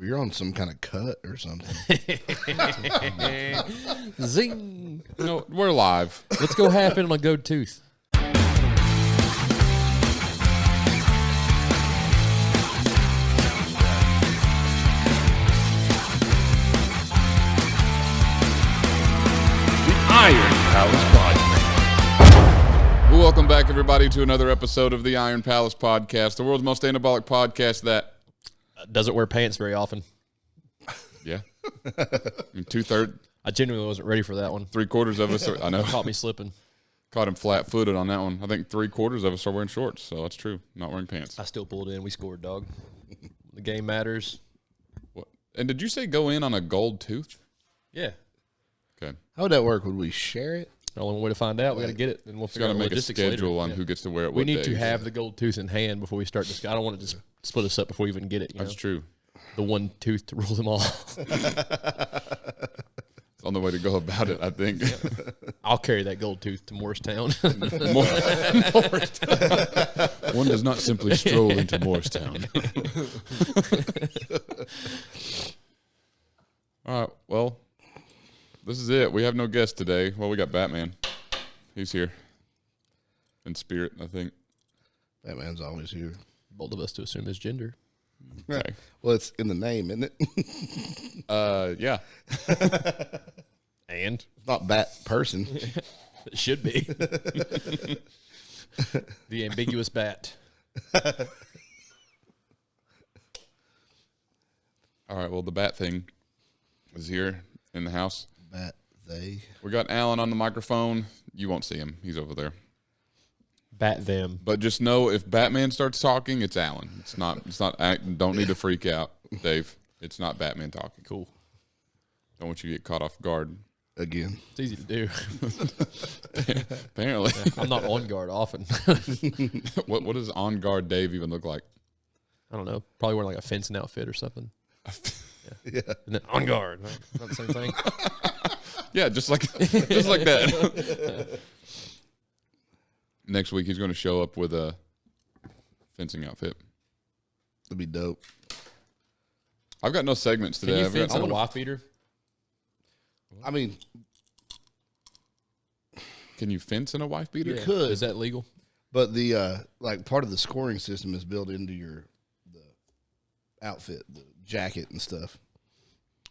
You're on some kind of cut or something. Zing. No, we're live. Let's go half in on a gold tooth. Iron Palace Podcast. Welcome back, everybody, to another episode of the Iron Palace Podcast, the world's most anabolic podcast that Doesn't wear pants very often. yeah, two-thirds, I genuinely wasn't ready for that one. three-quarters of us. I know, Caught me slipping. caught him flat-footed on that one. I think three-quarters of us are wearing shorts, so that's true. Not wearing pants. I still pulled in. We scored, dog. The game matters. What? And did you say go in on a gold tooth? Yeah. Okay. How would that work? Would we share it? The only way to find out, we got to get it, and we'll Got figure to out the make a logistics schedule later. on Yeah. who gets to wear it. We what need to days. have the gold tooth in hand before we start this. I don't want it to split us up before we even get it. That's true. The one tooth to rule them all. It's on the way to go about it, I think. I'll carry that gold tooth to Morristown. Morristown. One does not simply stroll into Morristown. All right, well, this is it. We have no guest today. Well, we got Batman. He's here. In spirit, I think. Batman's always here. Bold of us to assume his gender. Okay. Well, it's in the name, isn't it? Yeah. And? It's not Bat person. It should be. The ambiguous bat. All right, well, the Bat thing is here in the house. Bat, they. We got Alan on the microphone. You won't see him. He's over there. Bat them. But just know if Batman starts talking, it's Alan. It's not. Don't need to freak out, Dave. It's not Batman talking. Cool. Don't want you to get caught off guard. Again. It's easy to do. Apparently. I'm not on guard often. What does on guard Dave even look like? I don't know. Probably wearing like a fencing outfit or something. Yeah. And then on guard. Right? Not the same thing. Yeah, just like that. Next week he's going to show up with a fencing outfit. That'd be dope. I've got no segments Can today. you I've fence got on a wife beater? I mean, Can you fence in a wife beater? you could, Is that legal? but the like part of the scoring system is built into the outfit, the jacket and stuff.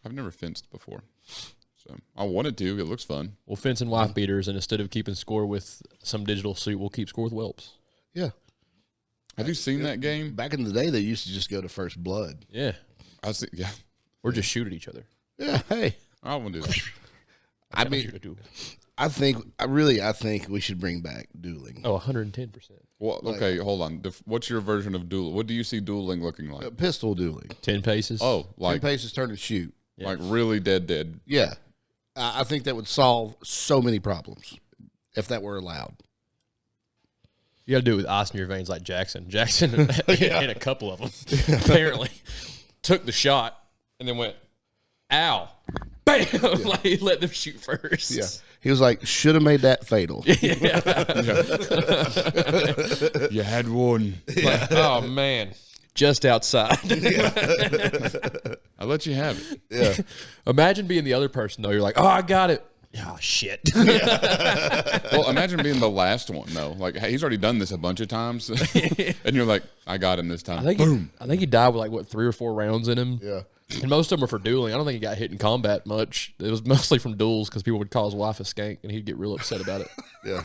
I've never fenced before, so I wanted to. It looks fun. We'll fence in wife beaters, and instead of keeping score with some digital suit, we'll keep score with whelps. Yeah. Have you seen that game? Back in the day, they used to just go to first blood. Yeah. I see. Yeah, Or just shoot at each other. Yeah. Hey. I want to do that. I mean, I think we should bring back dueling. Oh, 110%. Well, okay, hold on. What's your version of duel? What do you see dueling looking like? Pistol dueling. 10 paces. Oh, 10 like paces, turn and shoot. like really dead. Yeah. I think that would solve so many problems if that were allowed. You got to do it with ice in your veins like Jackson. Jackson and a couple of them apparently took the shot and then went, ow. Bam! Like he let them shoot first. Yeah. He was like, should have made that fatal. You had one. Like, oh, man. Just outside. I let you have it. Yeah. Imagine being the other person, though. You're like, oh, I got it. Oh, shit. Well, imagine being the last one, though. Like, hey, he's already done this a bunch of times. And you're like, I got him this time. I think he died with like, 3 or 4 rounds in him. Yeah. And most of them were for dueling. I don't think he got hit in combat much. It was mostly from duels because people would call his wife a skank, and he'd get real upset about it. Yeah.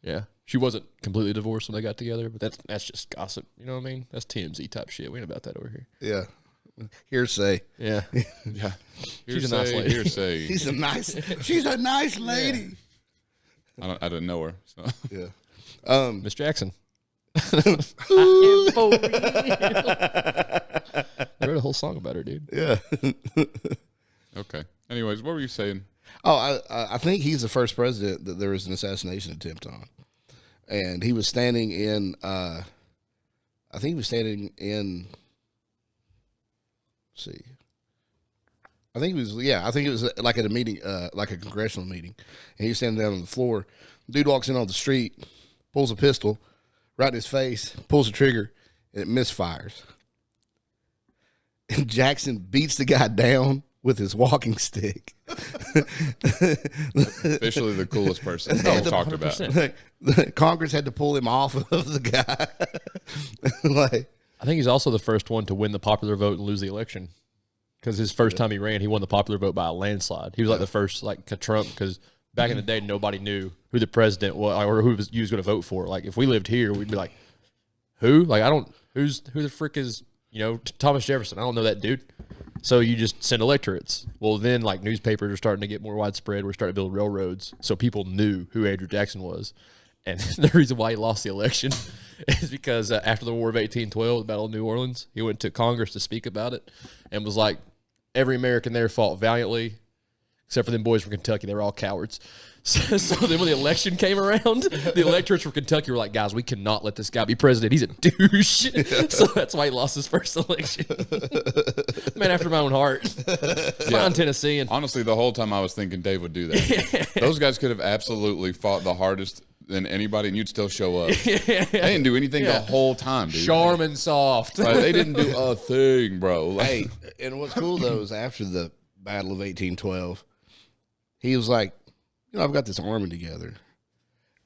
Yeah. She wasn't completely divorced when they got together, but that's just gossip. You know what I mean? That's TMZ type shit. We ain't about that over here. Yeah. Hearsay. Yeah. Yeah. She's a nice lady. Hearsay. She's a nice lady. I didn't know her. So. Yeah. Miss Jackson. I wrote a whole song about her, dude. Yeah. Okay. Anyways, what were you saying? Oh, I think he's the first president that there was an assassination attempt on. And he was standing in, let's see. I think it was like at a meeting, like a congressional meeting. And he was standing down on the floor. Dude walks in on the street, pulls a pistol right in his face, pulls the trigger, and it misfires. and Jackson beats the guy down with his walking stick. Officially the coolest person we've talked about. Congress had to pull him off of the guy. Like, I think he's also the first one to win the popular vote and lose the election. Because his first time he ran, he won the popular vote by a landslide. He was like the first, like Trump, because back in the day, nobody knew who the president was or who you was going to vote for. Like, if we lived here, we'd be like, who? Like, who the frick is, Thomas Jefferson? I don't know that dude. So you just send electorates. Well, then, like, newspapers are starting to get more widespread. We're starting to build railroads. So people knew who Andrew Jackson was. And the reason why he lost the election is because after the War of 1812, the Battle of New Orleans, he went to Congress to speak about it and was like, every American there fought valiantly, except for them boys from Kentucky. They were all cowards. So then when the election came around, the electorates from Kentucky were like, guys, we cannot let this guy be president. He's a douche. So that's why he lost his first election. Man after my own heart. Fine Tennessean. Honestly, the whole time I was thinking Dave would do that. Those guys could have absolutely fought the hardest than anybody, and you'd still show up. They didn't do anything the whole time, dude. Charm and soft. Like, they didn't do a thing, bro. Like, hey, and what's cool, though, is after the Battle of 1812, he was like, I've got this army together,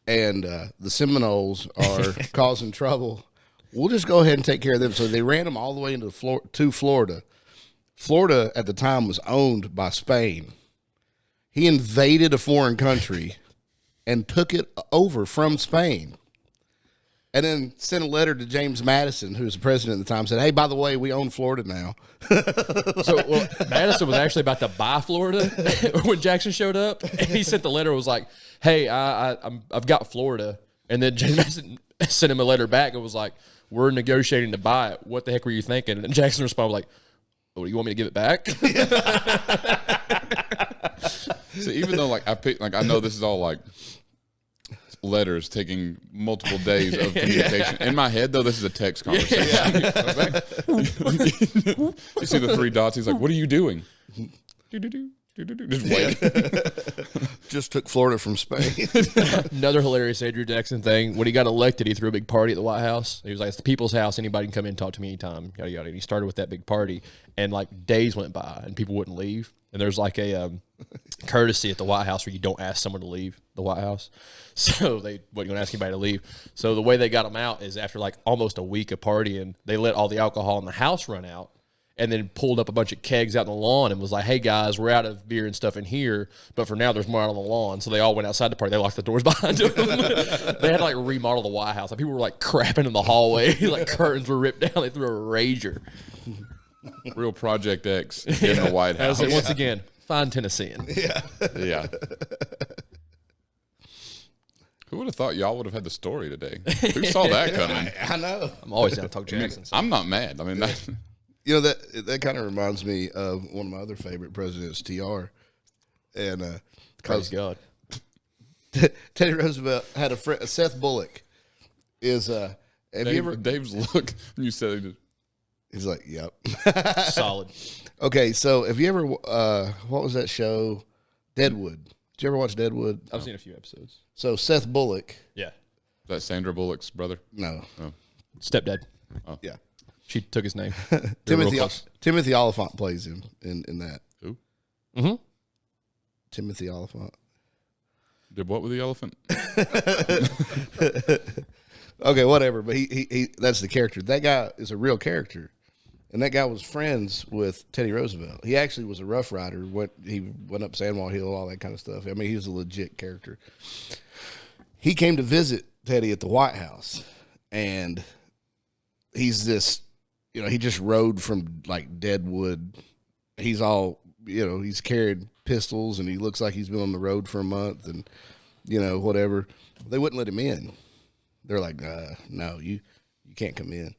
and the Seminoles are causing trouble. We'll just go ahead and take care of them. So they ran them all the way into Florida. Florida at the time was owned by Spain. He invaded a foreign country and took it over from Spain. And then sent a letter to James Madison, who was the president at the time, said, hey, by the way, we own Florida now. Madison was actually about to buy Florida when Jackson showed up. And he sent the letter, was like, hey, I've got Florida. And then James Madison sent him a letter back and was like, we're negotiating to buy it. What the heck were you thinking? And Jackson responded like, oh, you want me to give it back? So even though I know this is all like letters taking multiple days of communication. In my head, though, this is a text conversation. You see the three dots. He's like, what are you doing? Just waiting. Just took Florida from Spain. Another hilarious Andrew Jackson thing. When he got elected, he threw a big party at the White House. He was like, it's the people's house. Anybody can come in and talk to me anytime. Yada, yada. And he started with that big party. And like days went by and people wouldn't leave. And there's like a courtesy at the White House where you don't ask someone to leave the White House. So they wasn't going to ask anybody to leave. So the way they got them out is after like almost a week of partying, they let all the alcohol in the house run out and then pulled up a bunch of kegs out on the lawn and was like, hey, guys, we're out of beer and stuff in here, but for now there's more out on the lawn. So they all went outside the party. They locked the doors behind them. They had to like remodel the White House. Like, people were like crapping in the hallway. Like curtains were ripped down. They threw a rager. Real Project X in the White House. Once again, fine Tennessean. Yeah. Who would have thought y'all would have had the story today? Who saw that coming? I know. I'm always down to talk Jackson. I'm not mad. I mean, that kind of reminds me of one of my other favorite presidents, TR. And praise God. Teddy Roosevelt had a friend, Seth Bullock. Have you ever? Dave's look when you said it. He's like, yep. Solid. Okay, so have you ever? What was that show? Deadwood. Did you ever watch Deadwood? I've seen a few episodes. So Seth Bullock. Yeah. Is that Sandra Bullock's brother? No. Oh. Stepdad. Oh. Yeah. She took his name. Timothy Oliphant plays him in that. Who? Mm-hmm. Timothy Oliphant. Did what with the elephant? Okay, whatever. But he that's the character. That guy is a real character. And that guy was friends with Teddy Roosevelt. He actually was a Rough Rider. He went up Sandwall Hill, all that kind of stuff. I mean, he was a legit character. He came to visit Teddy at the White House, and he's this, he just rode from like Deadwood. He's all, he's carried pistols, and he looks like he's been on the road for a month, and whatever. They wouldn't let him in. They're like, no, you can't come in.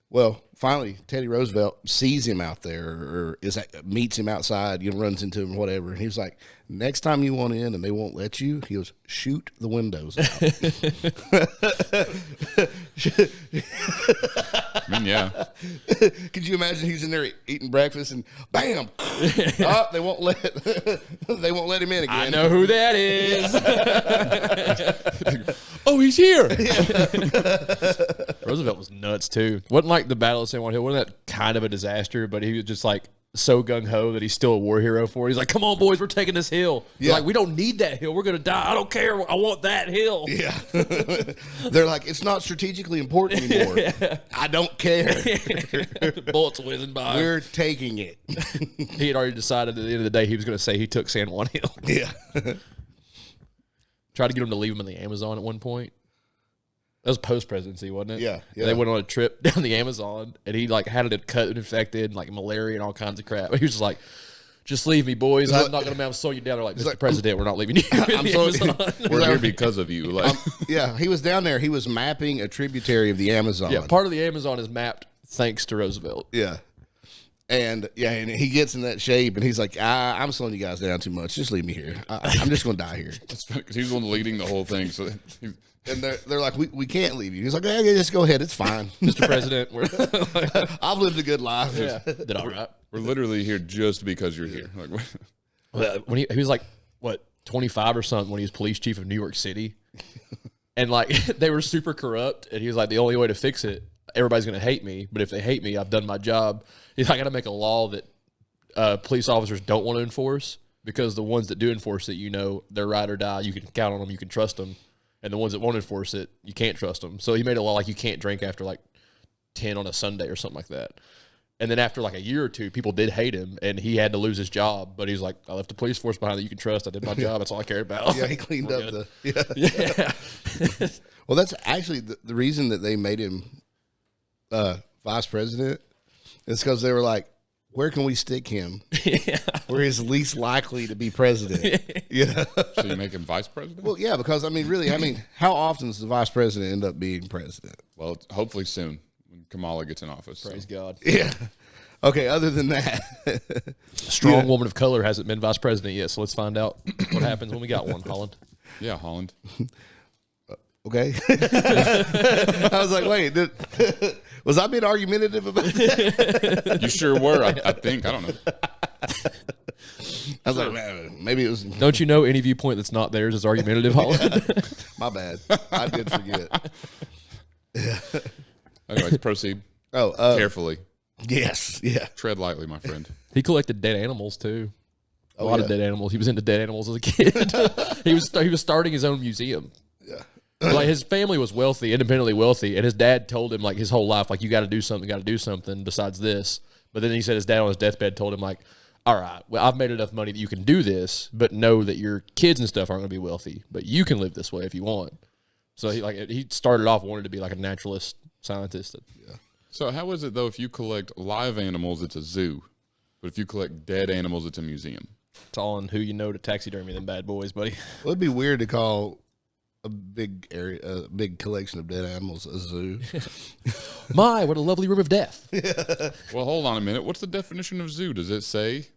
Well, finally, Teddy Roosevelt sees him out there or meets him outside, runs into him, whatever. And he was like, next time you want in and they won't let you, he goes, shoot the windows out. I mean, yeah. Could you imagine he's in there eating breakfast and bam, they won't let him in again. I know who that is. Oh, he's here. Roosevelt was nuts too. Wasn't like the Battle of San Juan Hill. Wasn't that kind of a disaster? But he was just like so gung ho that he's still a war hero for it. He's like, "Come on, boys, we're taking this hill." Yeah. Like, we don't need that hill. We're gonna die. I don't care. I want that hill. Yeah. They're like, it's not strategically important anymore. I don't care. Bullets whizzing by. We're taking it. He had already decided at the end of the day he was going to say he took San Juan Hill. Yeah. Tried to get him to leave him in the Amazon at one point. That was post-presidency, wasn't it? Yeah. They went on a trip down the Amazon, and he like had it cut and infected, like malaria and all kinds of crap. He was just like, "Just leave me, boys. I'm not going to be able to slow you down." They're like, "Mr. President, we're not leaving you." We're here because of you. Like, yeah, he was down there. He was mapping a tributary of the Amazon. Yeah, part of the Amazon is mapped thanks to Roosevelt. Yeah. And he gets in that shape, and he's like, "I'm slowing you guys down too much. Just leave me here. I'm just going to die here." it's funny because he's the one leading the whole thing. So, and they're like, "We can't leave you." He's like, "Yeah, just go ahead. It's fine, Mr. President. I've lived a good life." Yeah, did all right. we're literally here just because you're here. Like, When he was like, what, 25 or something when he was police chief of New York City. And like, they were super corrupt. And he was like, the only way to fix it, everybody's going to hate me. But if they hate me, I've done my job. He's like, I got to make a law that police officers don't want to enforce, because the ones that do enforce it, you know, they're ride or die. You can count on them. You can trust them. And the ones that won't enforce it, you can't trust them. So he made a law like you can't drink after like 10 on a Sunday or something like that. And then after like a year or two, people did hate him, and he had to lose his job. But he's like, I left the police force behind that you can trust. I did my job. That's all I cared about. Yeah, he cleaned up good. Yeah. Well, that's actually the reason that they made him vice president is because they were like, where can we stick him? Yeah. Where he's least likely to be president. You know? so you make him vice president? Well, yeah, because how often does the vice president end up being president? Well, hopefully soon when Kamala gets in office. Praise God. Yeah. Okay, other than that. A strong woman of color hasn't been vice president yet, so let's find out what happens when we got one, Holland. Yeah, Holland. Okay. I was like, wait, was I being argumentative about that? You sure were, I think. I don't know. I was like, man, maybe it was. Don't you know any viewpoint that's not theirs is argumentative, Holland? My bad. I did forget. Anyways, proceed. Carefully. Yes. Yeah. Tread lightly, my friend. He collected dead animals, too. A lot of dead animals. He was into dead animals as a kid. He was starting his own museum. Yeah. Like, his family was wealthy, independently wealthy, and his dad told him, like, his whole life, like, you got to do something besides this. But then he said his dad on his deathbed told him, like, all right, well, I've made enough money that you can do this, but know that your kids and stuff aren't going to be wealthy, but you can live this way if you want. So he started off wanting to be like a naturalist scientist. Yeah. So how is it, though, if you collect live animals, it's a zoo, but if you collect dead animals, it's a museum? It's all on who you know to taxidermy them bad boys, buddy. Well, it'd be weird to call a big collection of dead animals a zoo. My, what a lovely room of death. Well, hold on a minute. What's the definition of zoo? Does it say?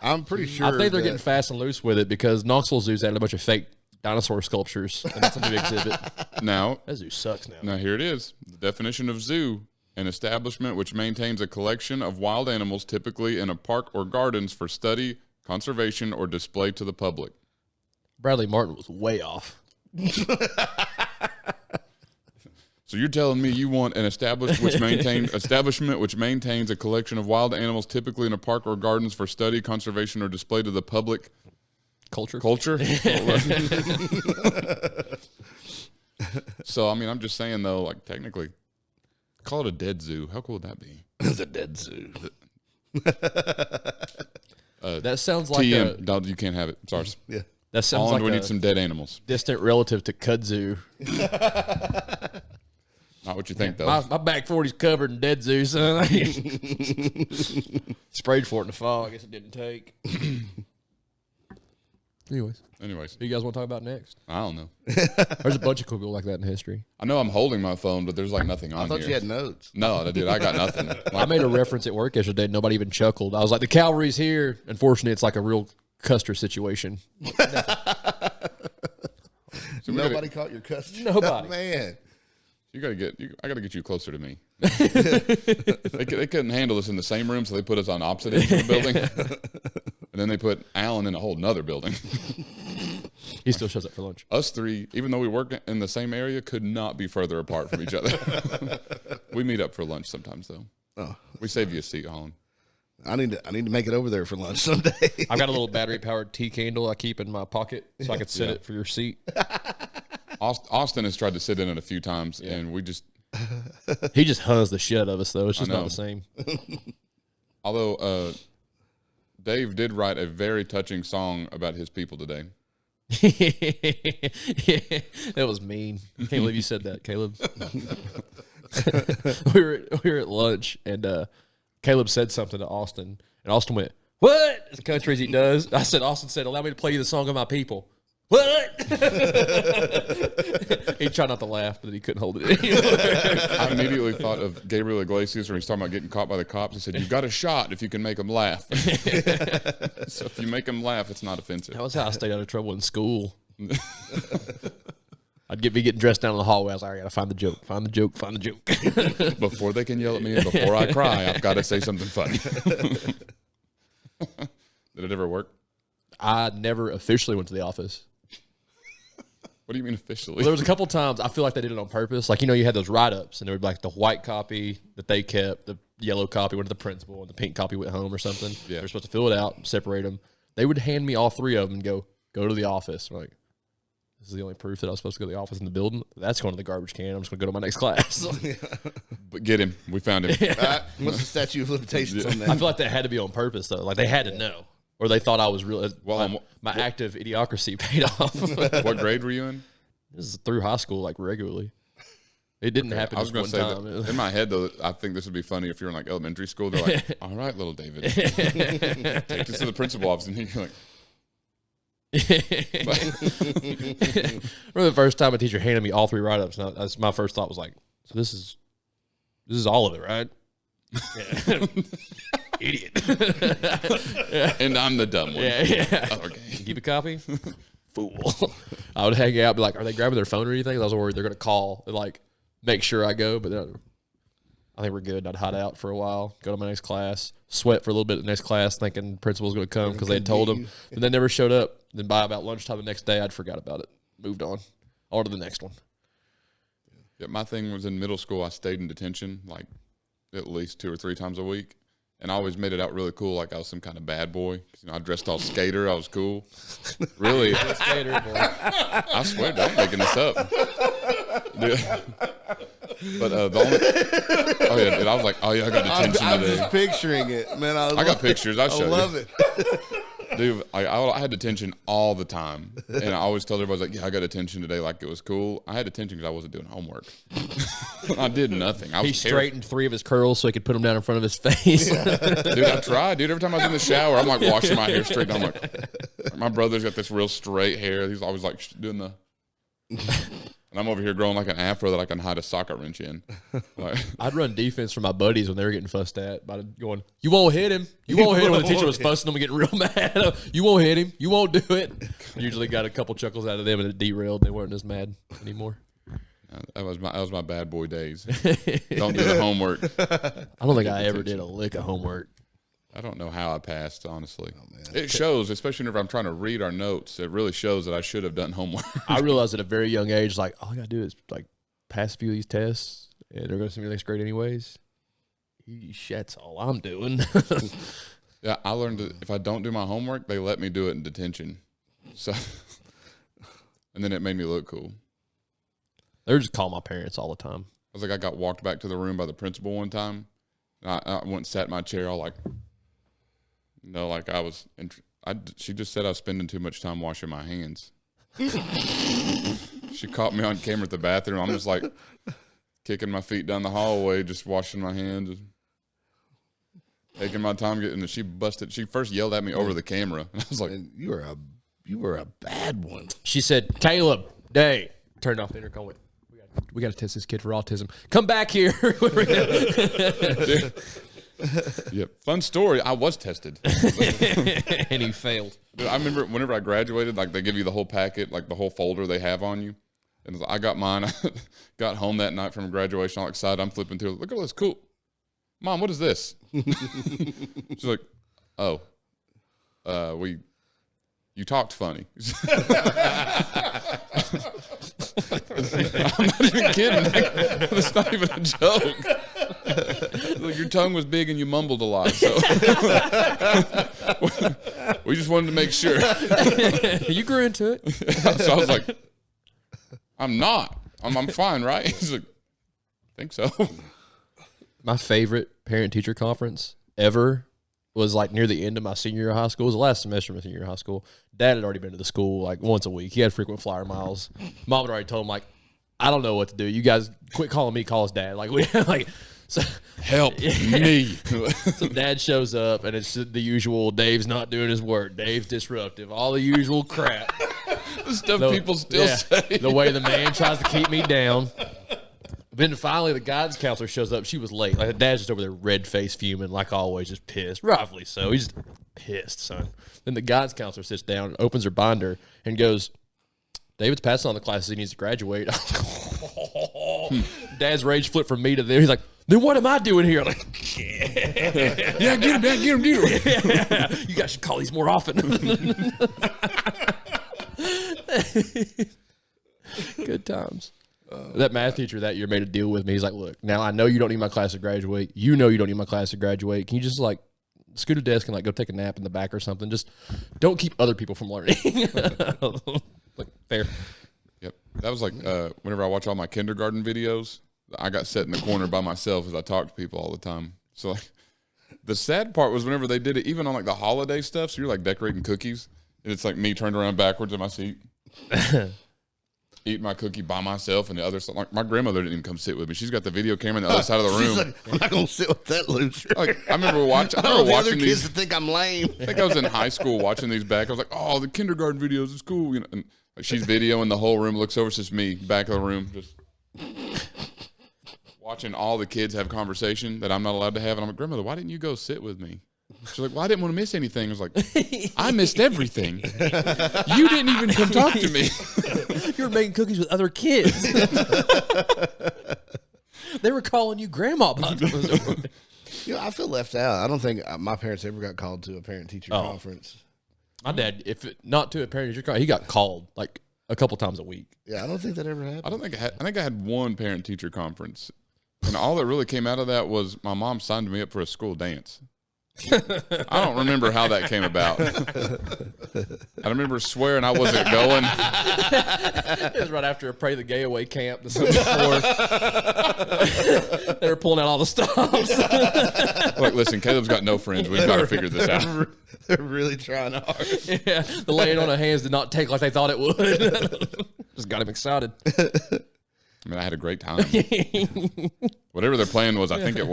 I'm pretty sure. I think they're getting fast and loose with it because Knoxville Zoo's added a bunch of fake dinosaur sculptures, and that's a new exhibit. Now, that zoo sucks now. Now, here it is. The definition of zoo: an establishment which maintains a collection of wild animals, typically in a park or gardens for study, conservation, or display to the public. Bradley Martin was way off. So you're telling me you want an establishment which maintains a collection of wild animals, typically in a park or gardens for study, conservation, or display to the public? Culture? So, I mean, I'm just saying, though, like, technically, call it a dead zoo. How cool would that be? It's a dead zoo. That sounds like TM. No, you can't have it. It's ours. Yeah. That sounds Holland, like we need some dead animals. Distant relative to kudzu. Not what you think, though. My back 40's covered in dead zoo, son. Sprayed for it in the fall. I guess it didn't take. Anyways, who you guys want to talk about next? I don't know. There's a bunch of cool people like that in history. I know I'm holding my phone, but there's like nothing on here. I thought you had notes. No, I did. I got nothing. I made a reference at work yesterday. And nobody even chuckled. I was like, the cavalry's here. Unfortunately, it's like a real Custer situation. So nobody caught your custody. Nobody. Oh, man. I got to get you closer to me. They couldn't handle us in the same room, so they put us on opposite ends of the building. And then they put Alan in a whole nother building. He still shows up for lunch. Us three, even though we work in the same area, could not be further apart from each other. We meet up for lunch sometimes, though. Oh, We save you a seat, Holland. I need to make it over there for lunch someday. I've got a little battery-powered tea candle I keep in my pocket so I could set it for your seat. Austin has tried to sit in it a few times, and we just... He just huns the shit out of us, though. It's just not the same. Although Dave did write a very touching song about his people today. That was mean. I can't believe you said that, Caleb. we were at lunch, and Caleb said something to Austin, and Austin went, "What?" As country as he does. Austin said, "Allow me to play you the song of my people." What? He tried not to laugh, but he couldn't hold it anymore. I immediately thought of Gabriel Iglesias when he's talking about getting caught by the cops. He said, "You've got a shot if you can make them laugh." So if you make them laugh, it's not offensive. That was how I stayed out of trouble in school. I'd be getting dressed down in the hallway. I was like, I gotta find the joke, find the joke, find the joke. Before they can yell at me and before I cry, I've got to say something funny. Did it ever work? I never officially went to the office. What do you mean officially? Well, there was a couple times I feel like they did it on purpose. Like, you had those write-ups, and there would be like the white copy that they kept, the yellow copy went to the principal, and the pink copy went home or something. Yeah. They were supposed to fill it out, separate them. They would hand me all three of them and go to the office. I'm like, this is the only proof that I was supposed to go to the office in the building. That's going to the garbage can. I'm just going to go to my next class. But get him. We found him. What's the statute of limitations on that? I feel like that had to be on purpose, though. Like, they had to know. Or they thought I was real. Well, my active idiocracy paid off. What grade were you in? This is through high school, like, regularly. It didn't happen I was just going one to say time. that in my head, though, I think this would be funny if you're in like elementary school. They're like, "All right, little David, take this to the principal office," and you're like, Remember the first time a teacher handed me all three write-ups, and my first thought was like, so this is all of it, right? Yeah. Idiot. and I'm the dumb one. Yeah. Oh, okay. Keep a copy? Fool. I would hang out, be like, are they grabbing their phone or anything? I was worried they're going to call and, like, make sure I go, but I think we're good. I'd hide out for a while, go to my next class, sweat for a little bit at the next class, thinking the principal's going to come because they had told them. And they never showed up. Then by about lunchtime the next day, I'd forgot about it. Moved on. On to the next one. Yeah, my thing was in middle school, I stayed in detention like at least 2 or 3 times a week. And I always made it out really cool, like I was some kind of bad boy. I dressed all skater. I was cool. Really. Skater boy. I swear, I'm making this up. Dude. But the only... Oh, yeah. And I was like, oh, yeah, I got detention I'm today. just picturing it, man. I got pictures. I'll show you. I love it. Dude, I had detention all the time. And I always told everybody, like, yeah, I got detention today, like it was cool. I had detention because I wasn't doing homework. I did nothing. He straightened 3 of his curls so he could put them down in front of his face. Dude, I tried. Dude, every time I was in the shower, I'm like washing my hair straight. I'm like, my brother's got this real straight hair. He's always like doing the... And I'm over here growing like an afro that I can hide a socket wrench in. Like, I'd run defense for my buddies when they were getting fussed at by going, you won't hit him. You won't hit him. When the teacher was fussing them and getting real mad. You won't hit him. You won't do it. Usually got a couple chuckles out of them and it derailed. They weren't as mad anymore. that was my bad boy days. Don't do the homework. I don't think I ever did a lick of homework. I don't know how I passed, honestly. It shows, especially whenever I'm trying to read our notes. It really shows that I should have done homework. I realized at a very young age, like, all I got to do is, like, pass a few of these tests, and they're going to send me the next grade anyways. That's all I'm doing. Yeah, I learned that if I don't do my homework, they let me do it in detention. So, and then it made me look cool. They're just calling my parents all the time. I was like, I got walked back to the room by the principal one time. And I went and sat in my chair all like, like I was, she just said I was spending too much time washing my hands. She caught me on camera at the bathroom. I'm just like kicking my feet down the hallway, just washing my hands, taking my time getting. She busted. She first yelled at me over the camera, and I was like, And you were a bad one. She said, Caleb, Day, turned off the intercom. Went, we got to test this kid for autism. Come back here. yeah, fun story. I was tested, and he failed. Dude, I remember whenever I graduated, like they give you the whole packet, like the whole folder they have on you. And I got mine. I got home that night from graduation, all excited. I'm flipping through. Look at all this cool. Mom, what is this? She's like, oh, you You talked funny. I'm not even kidding. That's not even a joke. Look, your tongue was big and you mumbled a lot. So we just wanted to make sure. You grew into it. So I was like, I'm not. I'm fine, right? He's like, I think so. My favorite parent-teacher conference ever was like near the end of my senior year of high school. It was the last semester of my senior year of high school. Dad had already been to the school like once a week. He had frequent flyer miles. Mom had already told him like, I don't know what to do. You guys quit calling me, call us Dad. Like we like so Help me. So Dad shows up and it's the usual. Dave's not doing his work. Dave's disruptive. All the usual crap. The stuff people still say. The way the man tries to keep me down. Then finally, the guidance counselor shows up. She was late. Like, Dad's just over there, red face, fuming, like always, just pissed. Rightfully so. He's just pissed, son. Then the guidance counselor sits down, opens her binder, and goes, David's passing on the classes he needs to graduate. Dad's rage flipped from me to there. He's like, then what am I doing here? I'm like, Yeah, get him, Dad, get him. You guys should call these more often. Good times. That math teacher that year made a deal with me. He's like, look, now I know you don't need my class to graduate. You know you don't need my class to graduate. Can you just like scoot a desk and like go take a nap in the back or something? Just don't keep other people from learning. Like, fair. Yep. That was like whenever I watch all my kindergarten videos, I got set in the corner by myself as I talk to people all the time. So like, the sad part was whenever they did it, even on like the holiday stuff. So you're like decorating cookies, and it's like me turned around backwards in my seat. Eating my cookie by myself, and the other side, like my grandmother didn't even come sit with me. She's got the video camera on the other side of the room. She's like, I'm not gonna sit with that loser. Like, I remember watching the other these. kids that think I'm lame. I think I was in high school watching these back. I was like, oh, the kindergarten videos is cool. You know, and like she's videoing the whole room. Looks over, it's just me back of the room, just watching all the kids have conversation that I'm not allowed to have. And I'm like, grandmother, why didn't you go sit with me? She's like, well, I didn't want to miss anything. I was like, I missed everything. You didn't even come talk to me. You were making cookies with other kids. They were calling you grandma. You know, I feel left out. I don't think my parents ever got called to a parent-teacher conference. My dad, not to a parent-teacher conference, he got called like a couple times a week. Yeah, I don't think that ever happened. I don't think I think I had one parent-teacher conference. And all that really came out of that was my mom signed me up for a school dance. I don't remember how that came about. I remember swearing I wasn't going. It was right after a Pray the Gay Away camp the summer before. They were pulling out all the stops. Like, listen, Caleb's got no friends. We've got to figure this out. They're really trying hard. Yeah, the laying on of hands did not take like they thought it would. Just got him excited. I mean, I had a great time. Whatever their plan was, I think it.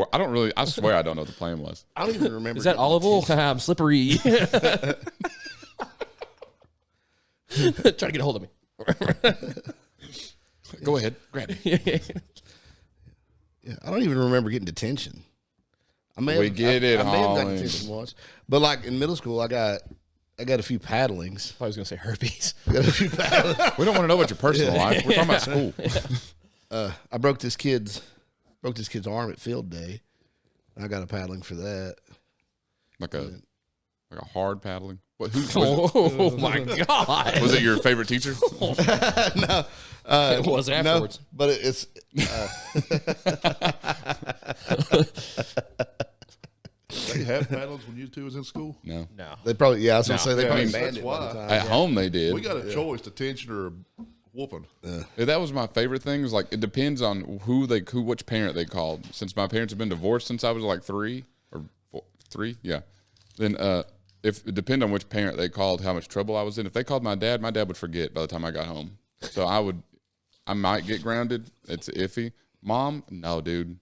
I swear I don't know what the plan was. I don't even remember. Is that olive oil? I'm slippery. Trying to get a hold of me. Go ahead, grab it. Yeah, I don't even remember getting detention. I may We have, get I, it, I may have got Hollins. detention once, but like in middle school, I got a few paddlings. I was going to say herpes. I got a few paddlings. We don't want to know about your personal life. We're talking about school. I broke this kid's arm at field day. I got a paddling for that. Like a hard paddling. What? Oh my God! Was it your favorite teacher? No, It was afterwards. No, but it's. They had paddles when you two was in school. No. No. They probably, yeah, I was gonna say they Yeah, probably that's banned it by why. the time. At home they did. We got a choice: detention or a whooping. Yeah, that was my favorite thing. Was like it depends on which parent they called. Since my parents have been divorced since I was like 3 or 4, 3, yeah. Then if it depended on which parent they called, how much trouble I was in. If they called my dad would forget by the time I got home. So I might get grounded. It's iffy. Mom, no, dude.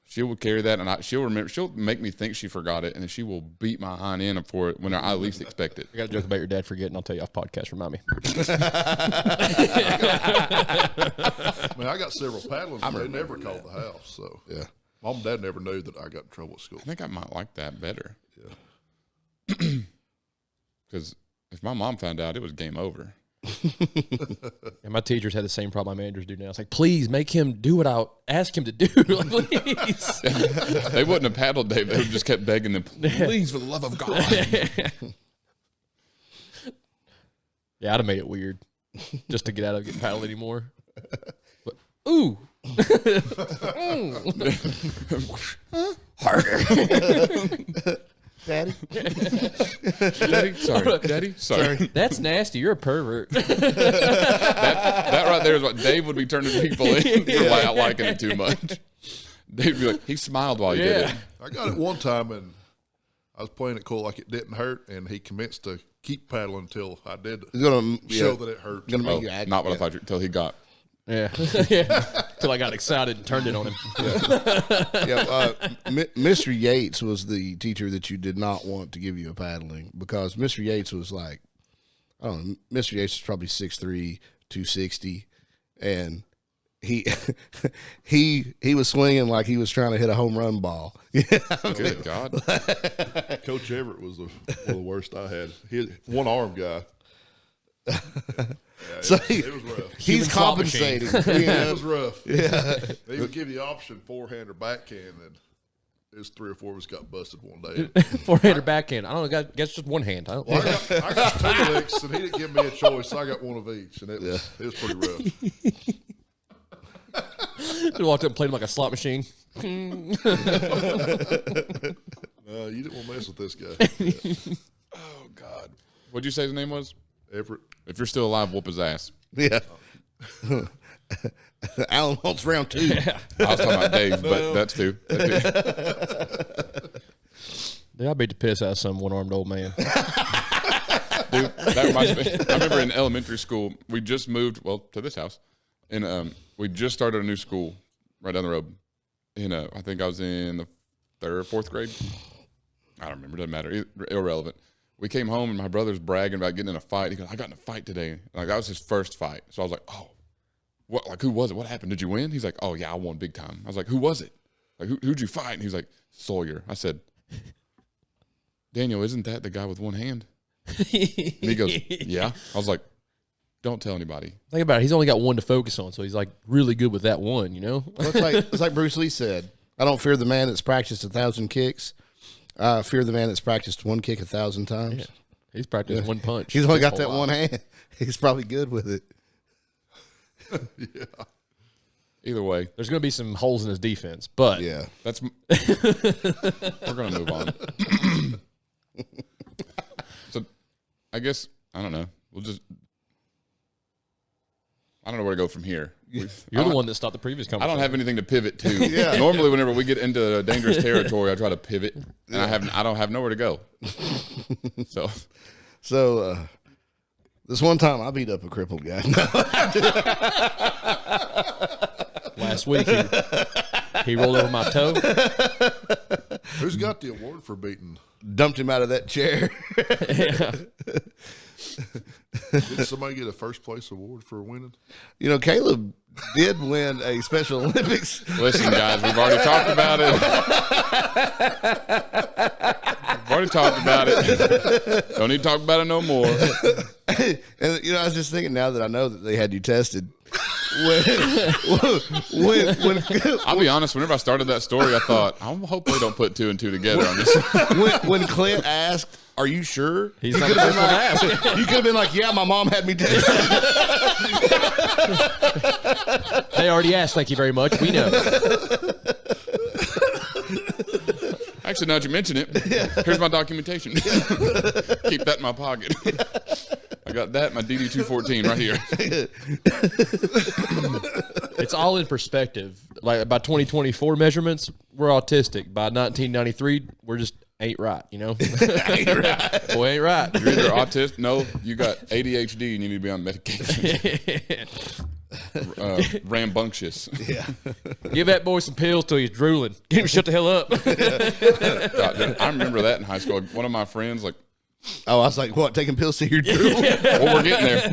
She will carry that, and she'll remember. She'll make me think she forgot it, and then she will beat my hind end for it when I least expect it. I got a joke about your dad forgetting. I'll tell you off podcast. Remind me. I mean, I got several paddlings, but they never called the house. So Yeah. Mom and Dad never knew that I got in trouble at school. I think I might like that better. Yeah. Because if my mom found out, it was game over. And my teachers had the same problem my managers do now. It's like, please make him do what I ask him to do. Like, please. They wouldn't have paddled Dave. They would have just kept begging them, please, for the love of God. Yeah, I'd have made it weird just to get out of getting paddled anymore. But, ooh. Harder. Daddy. Daddy, sorry. Daddy, sorry. That's nasty. You're a pervert. That right there is what Dave would be turning people in for liking it too much. Dave would be like, he smiled while he did it. I got it one time, and I was playing it cool like it didn't hurt, and he commenced to keep paddling until I did show that it hurt. Gonna make you act, Not what I thought until he got. Yeah. Till I got excited and turned it on him. Mr. Yates was the teacher that you did not want to give you a paddling because Mr. Yates was like, I don't know, Mr. Yates was probably 6'3", 260, and he was swinging like he was trying to hit a home run ball. Good God. Coach Everett was one of the worst I had. He one arm guy. So it was rough. He's compensating. It was rough. Yeah, they would give you the option forehand or backhand, and there's 3 or 4 of us got busted one day. Forehand or backhand. I don't know. I guess just one hand. I got 2 licks, and he didn't give me a choice, so I got one of each, and it was pretty rough. He walked up and played him like a slot machine. You didn't want to mess with this guy. Oh, God. What'd you say his name was? Everett. If you're still alive, whoop his ass. Yeah. Alan wants round 2. I was talking about Dave, but that's 2. Dude, I beat the piss out of some one-armed old man. Dude, that reminds me. I remember in elementary school, we just moved, to this house. And we just started a new school right down the road. And I think I was in the 3rd or 4th grade. I don't remember. Doesn't matter. Irrelevant. We came home and my brother's bragging about getting in a fight. He goes, I got in a fight today. Like, that was his first fight. So I was like, oh, what? Like, who was it? What happened? Did you win? He's like, oh, yeah, I won big time. I was like, who was it? Like, who'd you fight? And he's like, Sawyer. I said, Daniel, isn't that the guy with one hand? And he goes, yeah. I was like, don't tell anybody. Think about it. He's only got one to focus on, so he's like really good with that one, you know? Well, it's like Bruce Lee said, I don't fear the man that's practiced 1,000 kicks. I fear the man that's practiced one kick 1,000 times. Yeah. He's practiced one punch. He's only got that one hand. He's probably good with it. Yeah. Either way, there's going to be some holes in his defense, but Yeah. that's we're going to move on. So I guess, I don't know. I don't know where to go from here. you're the one that stopped the previous I conversation. don't have anything to pivot to. Normally, whenever we get into dangerous territory, I try to pivot, and I don't have nowhere to go. So this one time I beat up a crippled guy. Last week, he rolled over my toe. Who's got the award for beating? Dumped him out of that chair. Did somebody get a first place award for winning? You know, Caleb did win a Special Olympics. Listen, guys, we've already talked about it. Don't need to talk about it no more. And you know, I was just thinking now that I know that they had you tested. I'll be honest. Whenever I started that story, I thought, I hope they don't put 2 and 2 together on this. When Clint asked, "Are you sure?" He's not the first one to ask. You could have been like, "Yeah, my mom had me tested." They already asked. Thank you very much. We know. Actually, now that you mention it, here's my documentation. Keep that in my pocket. I got that, my DD-214 right here. It's all in perspective. Like by 2024 measurements, we're autistic. By 1993, we're just ain't right, you know? Ain't right. Boy, ain't right. You're either autistic, no, you got ADHD and you need to be on medication. Rambunctious. Yeah. Give that boy some pills till he's drooling. Get him shut the hell up. God, dude, I remember that in high school. One of my friends, like, Oh, I was like, what? Taking pills to your drool? well, we're getting there.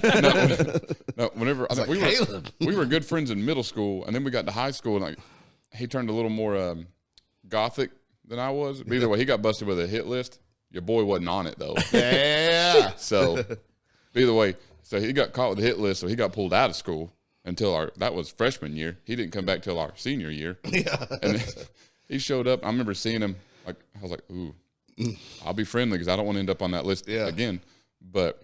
No, whenever I think like, we were good friends in middle school, and then we got to high school, and like he turned a little more gothic than I was. But either way, he got busted with a hit list. Your boy wasn't on it though. Yeah. So either way, so he got caught with a hit list, so he got pulled out of school until that was freshman year. He didn't come back till our senior year. Yeah. And then he showed up. I remember seeing him. Like I was like, ooh. I'll be friendly because I don't want to end up on that list again. But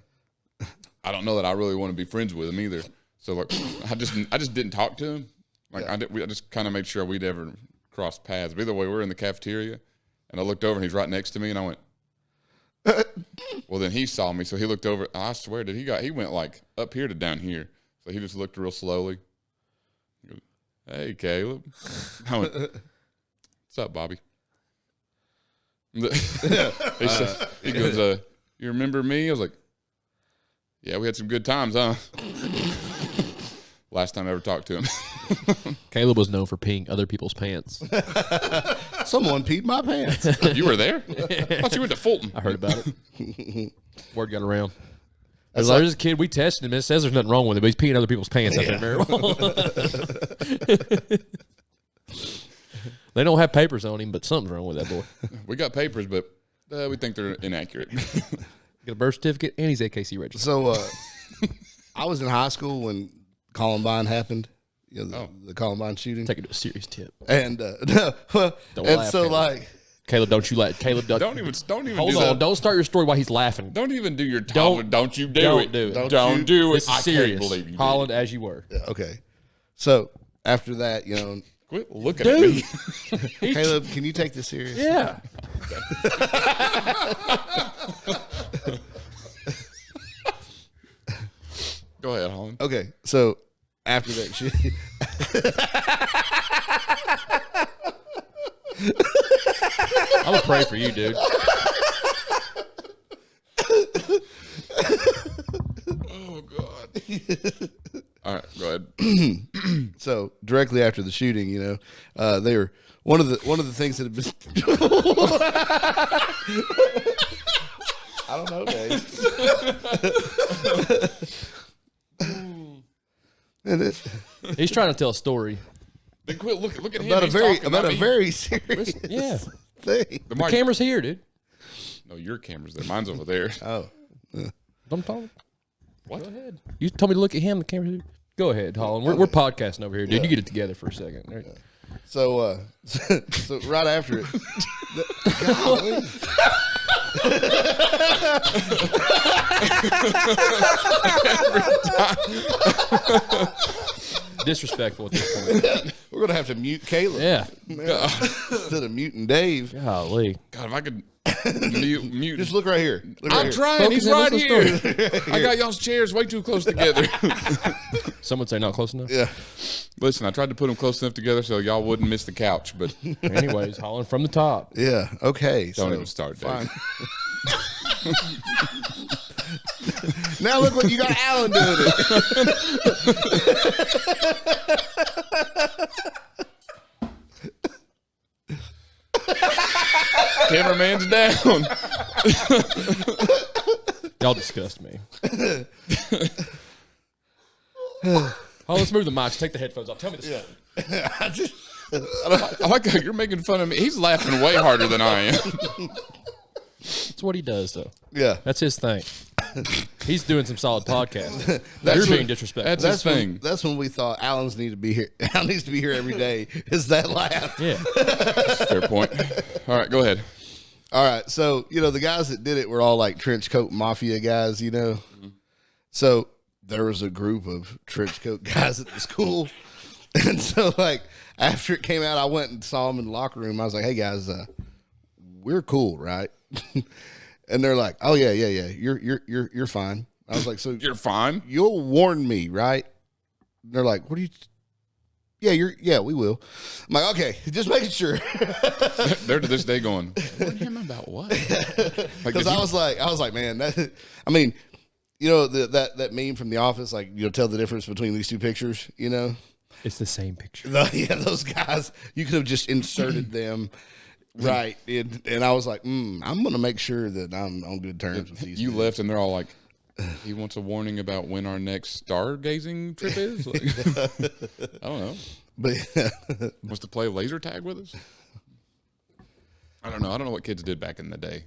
I don't know that I really want to be friends with him either. So like, I just didn't talk to him. Like I just kind of made sure we'd ever cross paths. But either way, we were in the cafeteria, and I looked over, and he's right next to me, and I went. Well, then he saw me, so he looked over. I swear, he went like up here to down here. So he just looked real slowly. He goes, "Hey, Caleb." I went, "What's up, Bobby?" He goes, "You remember me?" I was like, "Yeah, we had some good times, huh?" Last time I ever talked to him. Caleb was known for peeing other people's pants. Someone peed my pants. You were there? I thought you went to Fulton. I heard about it. Word got around. There's a kid, we tested him. It says there's nothing wrong with it, but he's peeing other people's pants out there very well. They don't have papers on him, but something's wrong with that boy. We got papers, but we think they're inaccurate. Got a birth certificate, and he's AKC registered. So I was in high school when Columbine happened. You know, the Columbine shooting. Take it to a serious tip. And Don't and laugh, so Caleb. like Caleb, don't you laugh. Caleb, Don't even hold do on. that. Don't start your story while he's laughing. Don't even do your Don't- don't you do don't it. do it. Don't do it. This is I serious. can't believe you. Holland, as you were. okay. So after that, you know, Quit looking at me. Caleb, can you take this serious? Yeah. Go ahead, Holland. Okay. So after that shit. I'm going to pray for you, dude. Oh God. All right, go ahead. So directly after the shooting, you know, they were one of the things that had been. I don't know, Dave. And He's trying to tell a story. Then quit look at him. about a He's very talking, about not a me. very serious Yeah. thing. The The mic- camera's here, dude. No, your camera's there. Mine's over there. Oh, Don't talk. What? Go ahead. You told me to look at him. The camera's here. Go ahead, Holland. We're podcasting over here, dude. You get it together for a second. All right. so so right after it. Golly. Disrespectful at this point. We're gonna have to mute Caleb. Yeah. Instead of muting Dave. Golly. God, if I could mute. Just look right here. Look right I'm here. trying. Focus He's in, right listen to here. I got y'all's chairs way too close together. Some would say not close enough. Yeah. Listen, I tried to put them close enough together so y'all wouldn't miss the couch, but Anyways, Holland from the top. Yeah. Okay. don't even start, Dave. Fine. Now look what you got Alan doing it. Cameraman's down. Y'all disgust me. Holland, let's move the mics. Take the headphones off. Tell me the story. I like how you're making fun of me. He's laughing way harder than I am. That's what he does, though. Yeah. That's his thing. He's doing some solid podcasting. You're being disrespectful. That's his thing. That's when we thought Alan's need to be here. Alan needs to be here every day. Is that laugh? Yeah. Fair point. All right, go ahead. All right. So, you know, the guys that did it were all like trench coat mafia guys, you know. Mm-hmm. So there was a group of trench coat guys at the school. And so, like, after it came out, I went and saw them in the locker room. I was like, hey, guys, we're cool, right? And they're like, oh, yeah. You're fine. I was like, so You're fine. you'll warn me, right? And they're like, what are you? Yeah, we will. I'm like, okay, just making sure. They're to this day going, warn him about what? Like, Because I was like, man, I mean, you know, that meme from The Office, like, you know, tell the difference between these two pictures, you know? It's the same picture. Yeah, those guys, you could have just inserted them right. And I was like, I'm going to make sure that I'm on good terms with these you dudes. left and they're all like, he wants a warning about when our next stargazing trip is? Like, I don't know. But Wants to play laser tag with us? I don't know. I don't know what kids did back in the day.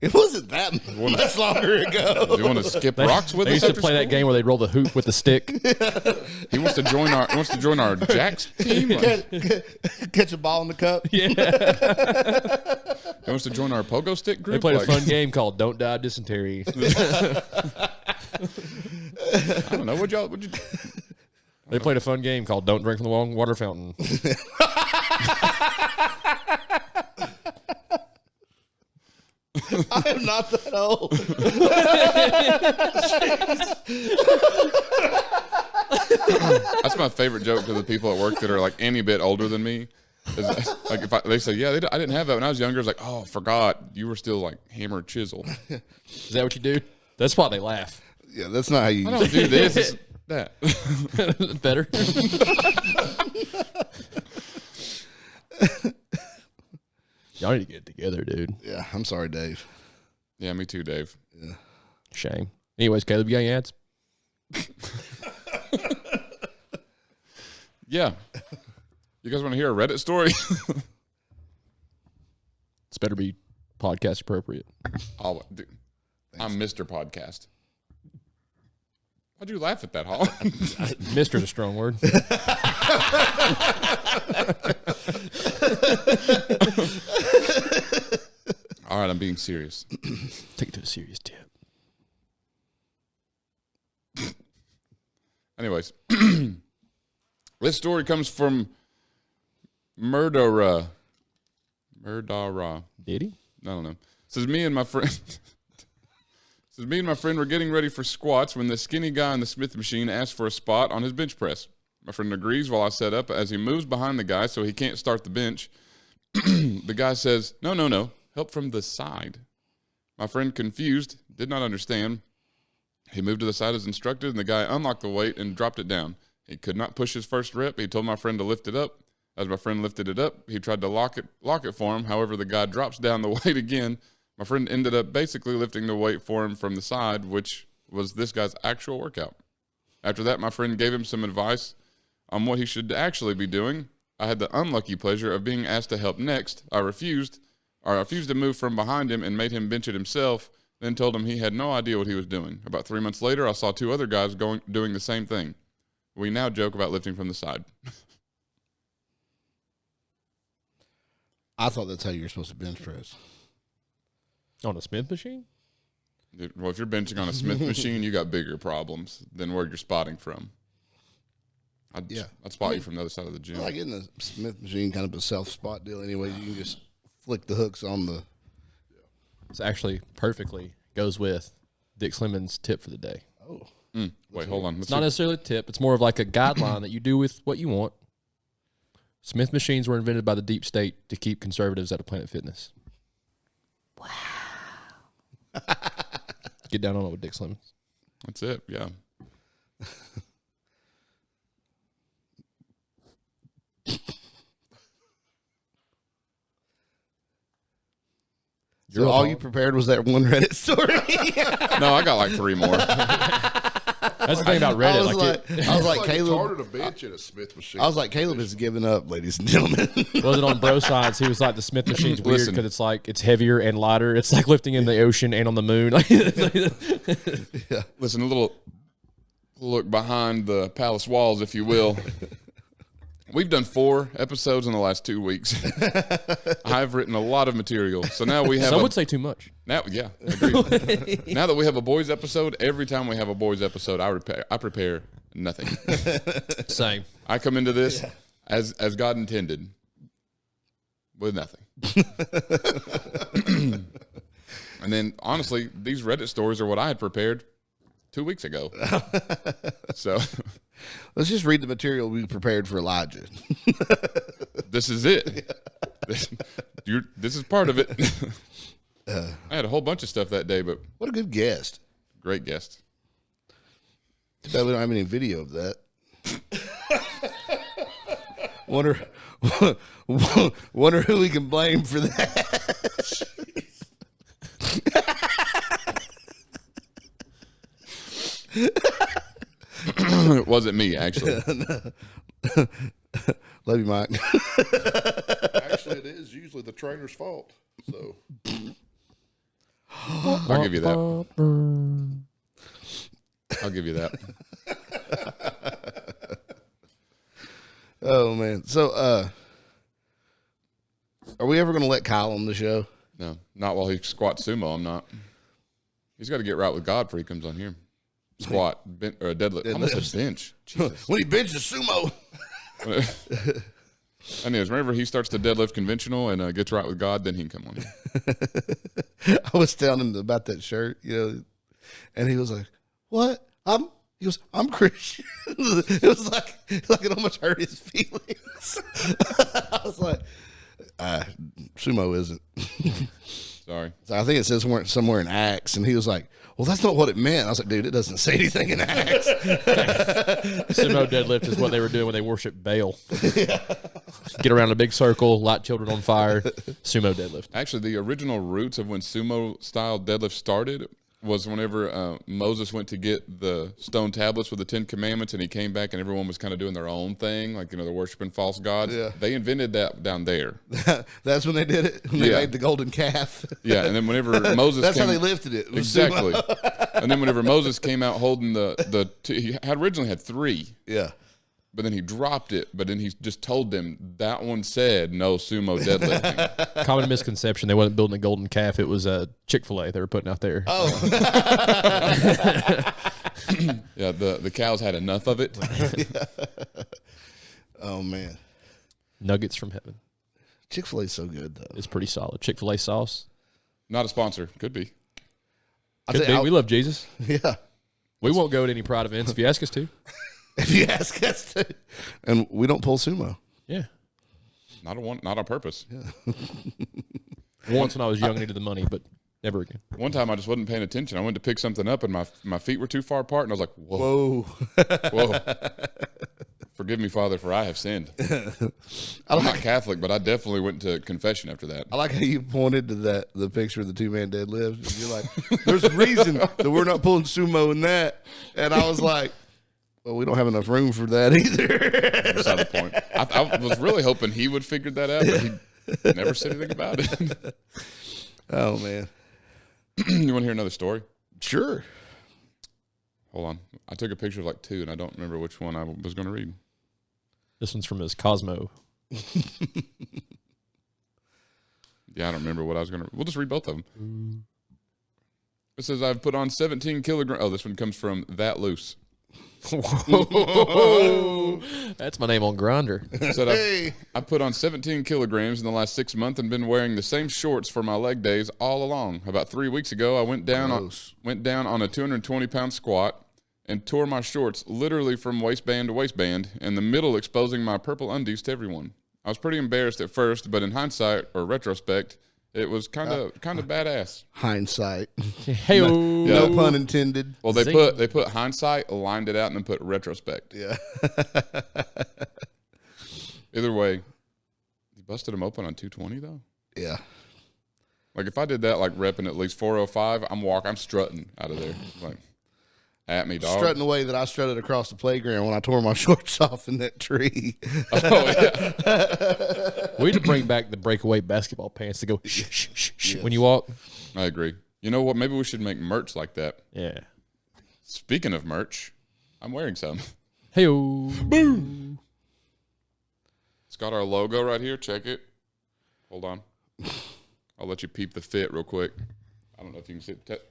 it wasn't that much longer ago. Do you want to skip rocks with They us? used to after play that school? game where they'd roll the hoop with the stick. He wants to join our Jacks team. Like, Catch a ball in the cup. Yeah. He wants to join our pogo stick group. They played a fun game called "Don't Die of Dysentery." I don't know. Would you? They played a fun game called "Don't Drink from the Long Water Fountain." I am not that old. That's my favorite joke to the people at work that are like any bit older than me. Like if they say, "Yeah, I didn't have that when I was younger," it's like, "Oh, I forgot. You were still like hammer chisel." Is that what you do? That's why they laugh. Yeah, that's not how you. I don't do this. It's that. Better. Y'all need to get it together, dude. Yeah, I'm sorry, Dave. Yeah, me too, Dave. Yeah. Shame. Anyways, Caleb, you got any ads? Yeah. You guys want to hear a Reddit story? It's better be podcast appropriate. Oh, dude. I'm Mr. Podcast. Why'd you laugh at that, Hall? Mister's a strong word. All right, I'm being serious. Take it to a serious tip. Anyways, this story comes from Murdara. Did he? I don't know. It says me and my friend. Says me and my friend were getting ready for squats when the skinny guy in the Smith machine asked for a spot on his bench press. My friend agrees while I set up. As he moves behind the guy so he can't start the bench, the guy says, No, help from the side. My friend, confused, did not understand. He moved to the side as instructed, and the guy unlocked the weight and dropped it down. He could not push his first rep. He told my friend to lift it up. As my friend lifted it up, he tried to lock it for him. However, the guy drops down the weight again. My friend ended up basically lifting the weight for him from the side, which was this guy's actual workout. After that, my friend gave him some advice on what he should actually be doing. I had the unlucky pleasure of being asked to help next. I refused to move from behind him and made him bench it himself, then told him he had no idea what he was doing. About 3 months later, I saw 2 other guys doing the same thing. We now joke about lifting from the side. I thought that's how you're supposed to bench press. On a Smith machine? Dude, well, if you're benching on a Smith machine, you got bigger problems than where you're spotting from. I'd spot you from the other side of the gym. Like in the Smith machine, kind of a self-spot deal anyway. You can just flick the hooks on the... It's actually perfectly goes with Dick Slimmon's tip for the day. Oh. Wait, hold on. It's not necessarily a tip. It's more of like a guideline that you do with what you want. Smith machines were invented by the deep state to keep conservatives out of Planet Fitness. Wow. Get down on it with Dick Slimmons. That's it, yeah. So all you prepared was that one Reddit story? No, I got like 3 more. That's the thing about Reddit. I was like, It's Caleb. harder to bench in a Smith machine. I was like, Caleb has given up, ladies and gentlemen. Was it on Bro Science? He was like, the Smith machine's weird Listen. because it's like it's heavier and lighter. It's like lifting in the ocean and on the moon. Listen, a little look behind the palace walls, if you will. We've done 4 episodes in the last 2 weeks. I've written a lot of material. So now we have Some would say too much. Now, yeah, agreed. Now that we have a boys episode, every time we have a boys episode, I prepare nothing. Same. I come into this as God intended, with nothing. And then, honestly, these Reddit stories are what I had prepared 2 weeks ago. So Let's just read the material we prepared for Elijah. this is it. This is part of it. I had a whole bunch of stuff that day, but What a good guest. great guest. Too bad we don't have any video of that. Wonder who we can blame for that. It wasn't me, actually. Love you, Mike. Actually, it is usually the trainer's fault. So I'll give you that. I'll give you that. Oh man. So are we ever gonna let Kyle on the show? No, not while he squats sumo. I'm not. He's got to get right with God before he comes on here. Squat, or a deadlift. Almost a bench. Jesus. When he benches sumo. Anyways, whenever he starts to deadlift conventional and gets right with God, then he can come on here. I was telling him about that shirt, and he was like, "What? He goes, I'm Christian." It was like it almost hurt his feelings. I was like, sumo isn't. Sorry. So I think it says somewhere in Acts, and he was like, "Well, that's not what it meant." I was like, "Dude, it doesn't say anything in Acts." Sumo deadlift is what they were doing when they worshiped Baal. Get around a big circle, light children on fire, sumo deadlift. Actually, the original roots of when sumo style deadlift started was whenever Moses went to get the stone tablets with the 10 Commandments, and he came back and everyone was kind of doing their own thing, like, they're worshiping false gods. Yeah. They invented that down there. That's when they did it, when they made the golden calf. Yeah, and then whenever Moses That's how they lifted it. Exactly. And then whenever Moses came out holding he had originally had 3. Yeah. But then he dropped it, but then he just told them that one said no sumo deadlifting. Common misconception. They wasn't building a golden calf. It was a Chick-fil-A they were putting out there. Oh. Yeah, the cows had enough of it. Oh, man. Nuggets from heaven. Chick-fil-A's so good, though. It's pretty solid. Chick-fil-A sauce. Not a sponsor. Could be. Could be. We love Jesus. Yeah. We won't go to any pride events if you ask us to. If you ask us to. And we don't pull sumo. Yeah. Not on purpose. Yeah. Once when I was young, I needed the money, but never again. One time I just wasn't paying attention. I went to pick something up and my feet were too far apart, and I was like, whoa. Whoa. Forgive me, Father, for I have sinned. I'm not Catholic, but I definitely went to confession after that. I like how you pointed to the picture of the 2-man deadlift. And you're like, there's a reason that we're not pulling sumo in that. And I was like, well, we don't have enough room for that either. Beside the point. I was really hoping he would figure that out, but he never said anything about it. Oh, man. You want to hear another story? Sure. Hold on. I took a picture of like 2, and I don't remember which one I was going to read. This one's from his Cosmo. Yeah, I don't remember what I was going to. We'll just read both of them. It says, I've put on 17 kilograms. Oh, this one comes from That Loose. That's my name on Grindr. Said I put on 17 kilograms in the last 6 months and been wearing the same shorts for my leg days all along. About 3 weeks ago, I went down on a 220-pound squat and tore my shorts literally from waistband to waistband, in the middle exposing my purple undies to everyone. I was pretty embarrassed at first, but in hindsight or retrospect, it was kind of badass. Hindsight. Hey, no pun intended. Well, they put hindsight, lined it out, and then put retrospect. Yeah. Either way, you busted them open on 220 though. Yeah. Like if I did that, like repping at least 405, I'm strutting out of there. Like, at me, dog. Strutting the way that I strutted across the playground when I tore my shorts off in that tree. Oh yeah. We need to bring back the breakaway basketball pants to go shh, shh, shh, shh when you walk. I agree. You know what? Maybe we should make merch like that. Yeah. Speaking of merch, I'm wearing some. Hey, boom. It's got our logo right here. Check it. Hold on. I'll let you peep the fit real quick. I don't know if you can see it.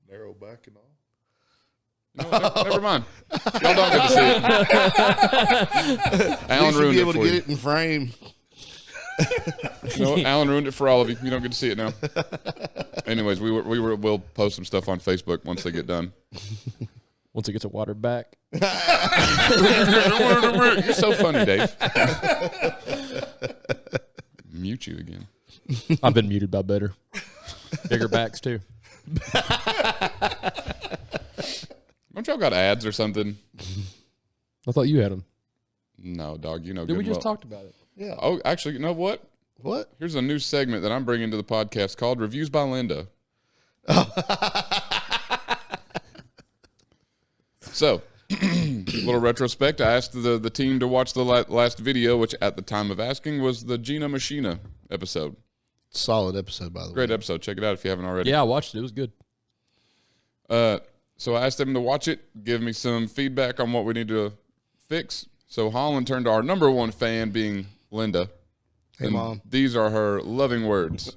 Narrow back and all. You know what? Never mind. Y'all don't get to see it. Alan You should ruined be it able for to get you. it in frame. You know what? Alan ruined it for all of you. You don't get to see it now. Anyways, we'll post some stuff on Facebook once they get done. Once it gets a water back. You're so funny, Dave. Mute you again. I've been muted by better. Bigger backs, too. Don't y'all got ads or something? I thought you had them. No, dog. You know Dude, good we just well. talked about it. Yeah. Oh, actually, you know what? What? Here's a new segment that I'm bringing to the podcast called Reviews by Linda. So, little retrospect. I asked the team to watch the last video, which at the time of asking was the Gina Machina episode. Solid episode, by the way. Great episode. Check it out if you haven't already. Yeah, I watched it. It was good. So I asked them to watch it, give me some feedback on what we need to fix. So Holland turned to our number one fan, being Linda. Hey, Mom. These are her loving words.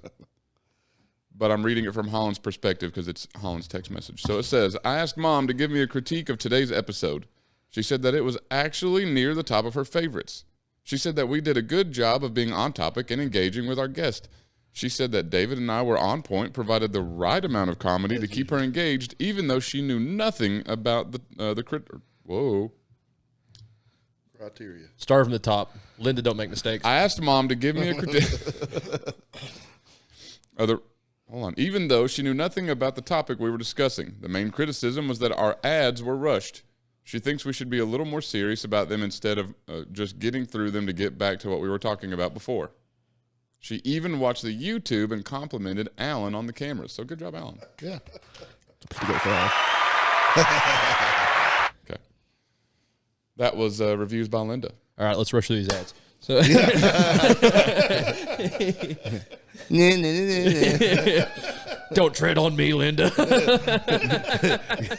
But I'm reading it from Holland's perspective because it's Holland's text message. So it says, I asked Mom to give me a critique of today's episode. She said that it was actually near the top of her favorites. She said that we did a good job of being on topic and engaging with our guest. She said that David and I were on point, provided the right amount of comedy to keep her engaged, even though she knew nothing about the critter. Whoa. Criteria. Start from the top. Linda, don't make mistakes. I asked Mom to give me a critique. Hold on. Even though she knew nothing about the topic we were discussing, the main criticism was that our ads were rushed. She thinks we should be a little more serious about them instead of just getting through them to get back to what we were talking about before. She even watched the YouTube and complimented Alan on the cameras. So good job, Alan. Yeah. Pretty good for Alan. Okay. That was reviews by Linda. All right, let's rush through these ads. So don't tread on me, Linda.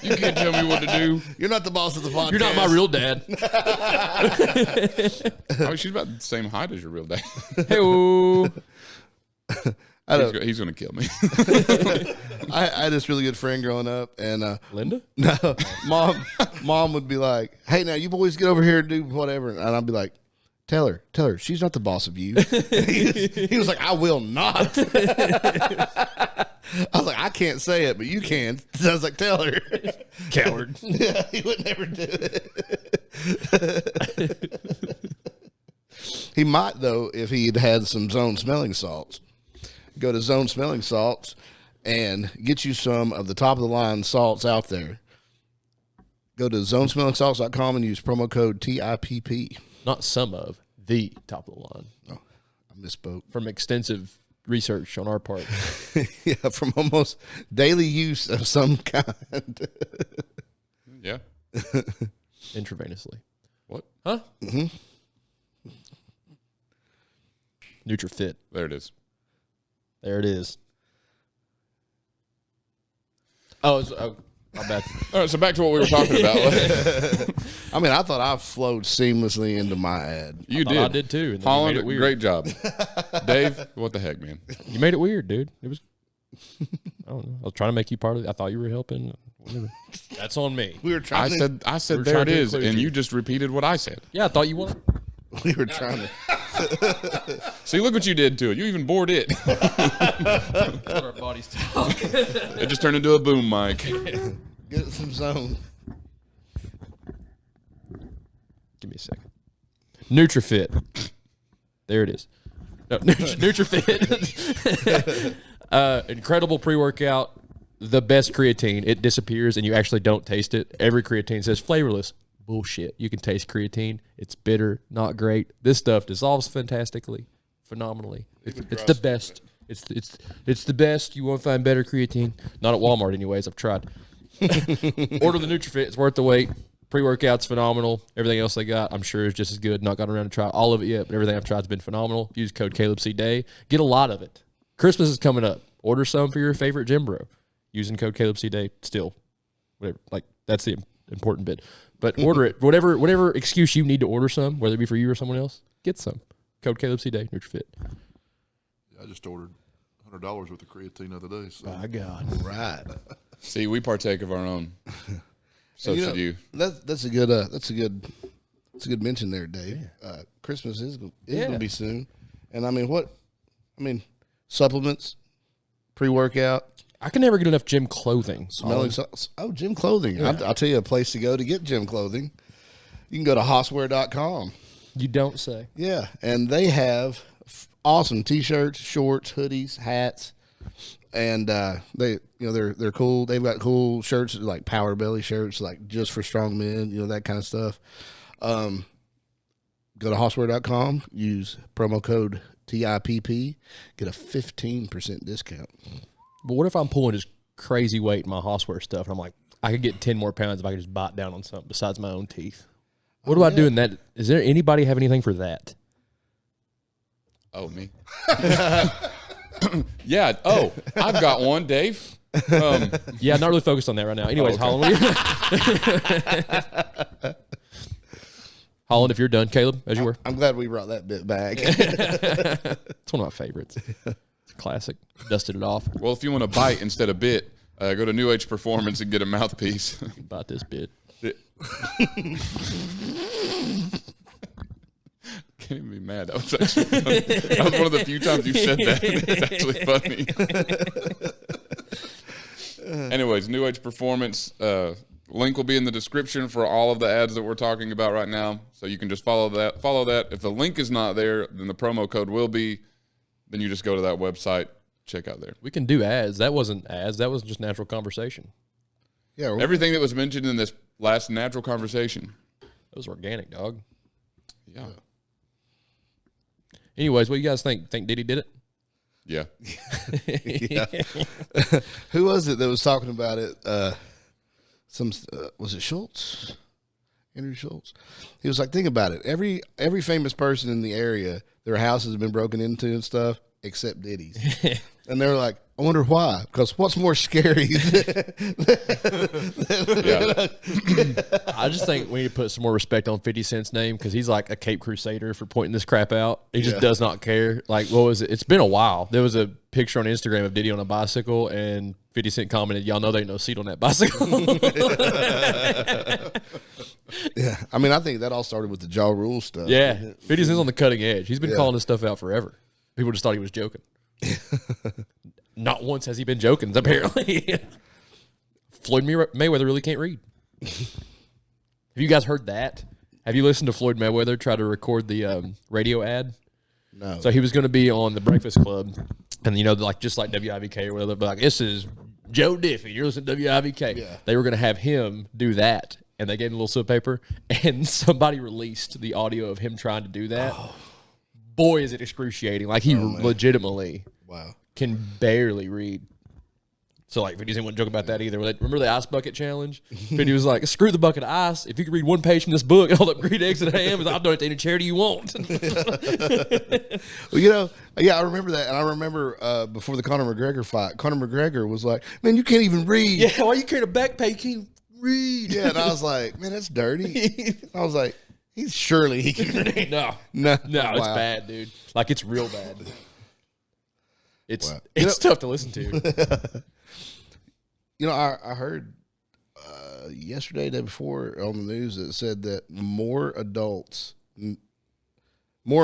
You can't tell me what to do. You're not the boss of the podcast. You're not my real dad. I mean, she's about the same height as your real dad. Hey-o. He's going to kill me. I had this really good friend growing up, and Linda? no, mom would be like, "Hey, now you boys get over here and do whatever," and I'd be like, Tell her, she's not the boss of you." He was like, "I will not." I was like, "I can't say it, but you can." So I was like, "Tell her." Coward. Yeah, he would never do it. He might, though, if he'd had some Zone smelling salts. Go to Zone Smelling Salts and get you some of the top-of-the-line salts out there. Go to zonesmellingsalts.com and use promo code TIPP. Not some of, the top of the line. Oh, I misspoke. From extensive research on our part. Yeah, from almost daily use of some kind. Yeah. Intravenously. What? Huh? Mm-hmm. NutriFit. There it is. There it is. Oh, my bad. All right, so back to what we were talking about. I mean, I thought I flowed seamlessly into my ad. You I did too. And then Holland, you made it weird. great job. Dave, what the heck, man? You made it weird, dude. It was. I don't know. I was trying to make you part of it. I thought you were helping. Whatever. That's on me. We were trying. I said We're there trying it to is, include and you. you just repeated what I said. Yeah, I thought you wanted. We were trying to. See, look what you did to it. You even bored it. Let our bodies talk. It just turned into a boom mic. Get some zone. Give me a second. NutriFit. There it is. No, NutriFit. Incredible pre-workout. The best creatine. It disappears and you actually don't taste it. Every creatine says flavorless. Bullshit. You can taste creatine. It's bitter, not great. This stuff dissolves fantastically, phenomenally. It's the best. It's the best. You won't find better creatine. Not at Walmart, anyways. I've tried. Order the NutriFit. It's worth the wait. Pre-workout's phenomenal. Everything else they got, I'm sure, is just as good. Not gotten around to try all of it yet, but everything I've tried has been phenomenal. Use code CalebCDay. Get a lot of it. Christmas is coming up. Order some for your favorite gym bro. Using code CalebCDay. Still, whatever. Like that's the important bit. But order it. Whatever excuse you need to order some, whether it be for you or someone else, get some. Code CalebCDay. NutriFit. I just ordered $100 worth of creatine the other day. So. My God. Right. See, we partake of our own. So should you. That's a good mention there, Dave. Christmas is going to be soon, and I mean, supplements, pre-workout. I can never get enough gym clothing. Smelling gym clothing. Yeah. I'll tell you a place to go to get gym clothing. You can go to hosswear.com. You don't say. Yeah, and they have awesome t-shirts, shorts, hoodies, hats, and they're cool. They've got cool shirts like power belly shirts, like just for strong men, that kind of stuff. Go to hosswear.com, use promo code TIPP, get a 15% discount. But what if I'm pulling just crazy weight in my Hosswear stuff, and I'm like, I could get 10 more pounds if I could just bite down on something besides my own teeth? What do I do in that? Is there anybody have anything for that? Oh, me? Yeah. Oh, I've got one, Dave. Yeah, not really focused on that right now. Anyways, Holland, Holland, if you're done, Caleb, as you were. I'm glad we brought that bit back. It's one of my favorites. It's a classic. Dusted it off. Well, if you want to bite instead of bit, go to New Age Performance and get a mouthpiece. About this bit. Can't even be mad. That was actually funny. That was one of the few times you said that. It's actually funny. Anyways, New Age Performance. Link will be in the description for all of the ads that we're talking about right now. So you can just follow that. If the link is not there, then the promo code will be. Then you just go to that website, check out there. We can do ads. That wasn't ads. That was just natural conversation. Yeah, Everything that was mentioned in this last natural conversation. That was organic, dog. Yeah. Anyways, what do you guys think? Think Diddy did it? Yeah. yeah. Who was it that was talking about it? Was it Schultz? Andrew Schultz. He was like, think about it. Every famous person in the area, their houses have been broken into and stuff, except Diddy's. And they were like, I wonder why. Because what's more scary? I just think we need to put some more respect on 50 Cent's name because he's like a Cape Crusader for pointing this crap out. He just does not care. Like, what was it? It's been a while. There was a picture on Instagram of Diddy on a bicycle, and 50 Cent commented, y'all know there ain't no seat on that bicycle. Yeah. I mean, I think that all started with the Ja Rule stuff. Yeah. 50 Cent's on the cutting edge. He's been calling this stuff out forever. People just thought he was joking. Not once has he been joking, apparently. Floyd Mayweather really can't read. Have you guys heard that? Have you listened to Floyd Mayweather try to record the radio ad? No. So he was going to be on the Breakfast Club, and just like WIVK or whatever, but like, this is Joe Diffie. You're listening to WIVK. Yeah. They were going to have him do that, and they gave him a little slip of paper, and somebody released the audio of him trying to do that. Oh. Boy, is it excruciating. Like, he legitimately can barely read. So, like, 50 Cent wouldn't joke about that either. Remember the ice bucket challenge? 50 was like, screw the bucket of ice. If you could read one page from this book and hold up green eggs and ham, I'll donate to any charity you want. Well, I remember that. And I remember before the Conor McGregor fight, Conor McGregor was like, man, you can't even read. Yeah, why you carrying a backpack? You can't read. Yeah, and I was like, man, that's dirty. I was like, surely he can read. No, it's bad, dude. Like, it's real bad. It's tough to listen to. I heard yesterday, day before on the news that said that more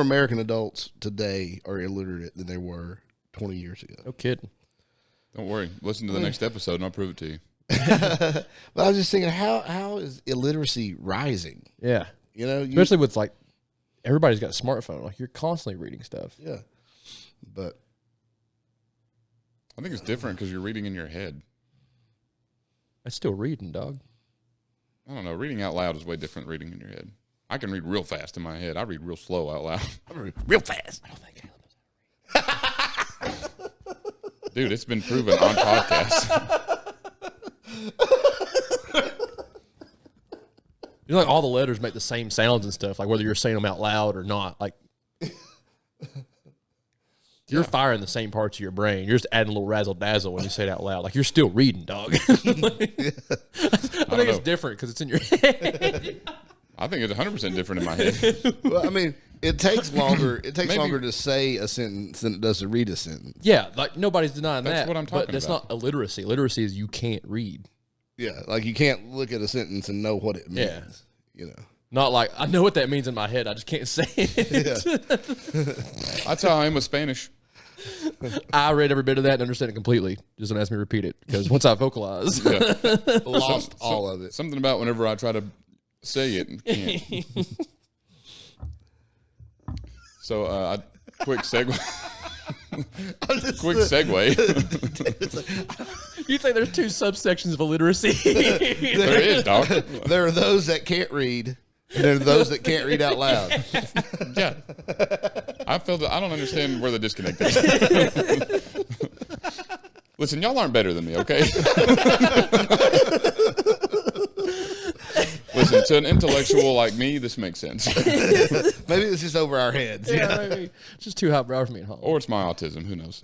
American adults today are illiterate than they were 20 years ago. No kidding. Don't worry. Listen to the next episode and I'll prove it to you. But I was just thinking, how is illiteracy rising? Yeah. Especially with, like, everybody's got a smartphone. Like, you're constantly reading stuff. Yeah. But I think it's different because you're reading in your head. That's still reading, dog. I don't know. Reading out loud is way different than reading in your head. I can read real fast in my head. I read real slow out loud. I read real fast. I don't think Caleb knows. Dude, it's been proven on podcasts. Like, all the letters make the same sounds and stuff, like whether you're saying them out loud or not. Like, you're firing the same parts of your brain. You're just adding a little razzle dazzle when you say it out loud. Like, you're still reading, dog. I think it's different because it's in your head. I think it's 100% different in my head. Well, I mean, it takes longer. It takes longer to say a sentence than it does to read a sentence. Yeah, like, nobody's denying that. That's what I'm talking about. But that's not illiteracy. Illiteracy is you can't read. Yeah, like, you can't look at a sentence and know what it means. Yeah. Not like, I know what that means in my head. I just can't say it. Yeah. That's how I am with Spanish. I read every bit of that and understand it completely. Just don't ask me to repeat it, because once I vocalize, lost all of it. Something about whenever I try to say it and can't. So, quick segue. Quick segue. You think there's two subsections of illiteracy? There is, dog. There are those that can't read, and there are those that can't read out loud. Yeah. I don't understand where the disconnect is. Listen, y'all aren't better than me, okay? Listen, to an intellectual like me, this makes sense. Maybe it's just over our heads. Maybe. It's just too hot brow for me at home. Or it's my autism. Who knows?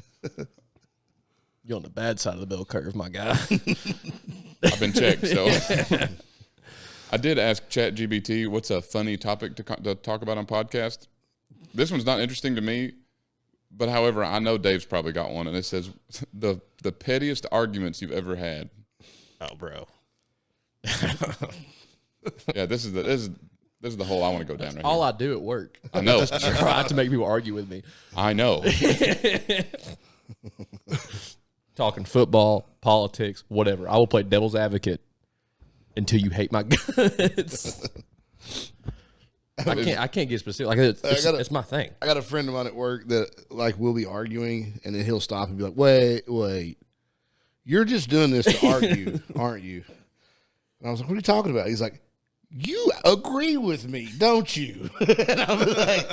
You're on the bad side of the bell curve, my guy. I've been checked, so. I did ask ChatGPT what's a funny topic to talk about on podcast. This one's not interesting to me, but however, I know Dave's probably got one, and it says the pettiest arguments you've ever had. Oh, bro. Yeah, this is the hole I want to go down right All here. I do at work. I know. Try to make people argue with me. I know. Talking football, politics, whatever. I will play devil's advocate until you hate my guts. I can't get specific. Like it's my thing. I got a friend of mine at work that like we'll be arguing, and then he'll stop and be like, "Wait, you're just doing this to argue, aren't you?" And I was like, "What are you talking about?" He's like, "You agree with me, don't you?" And I was like,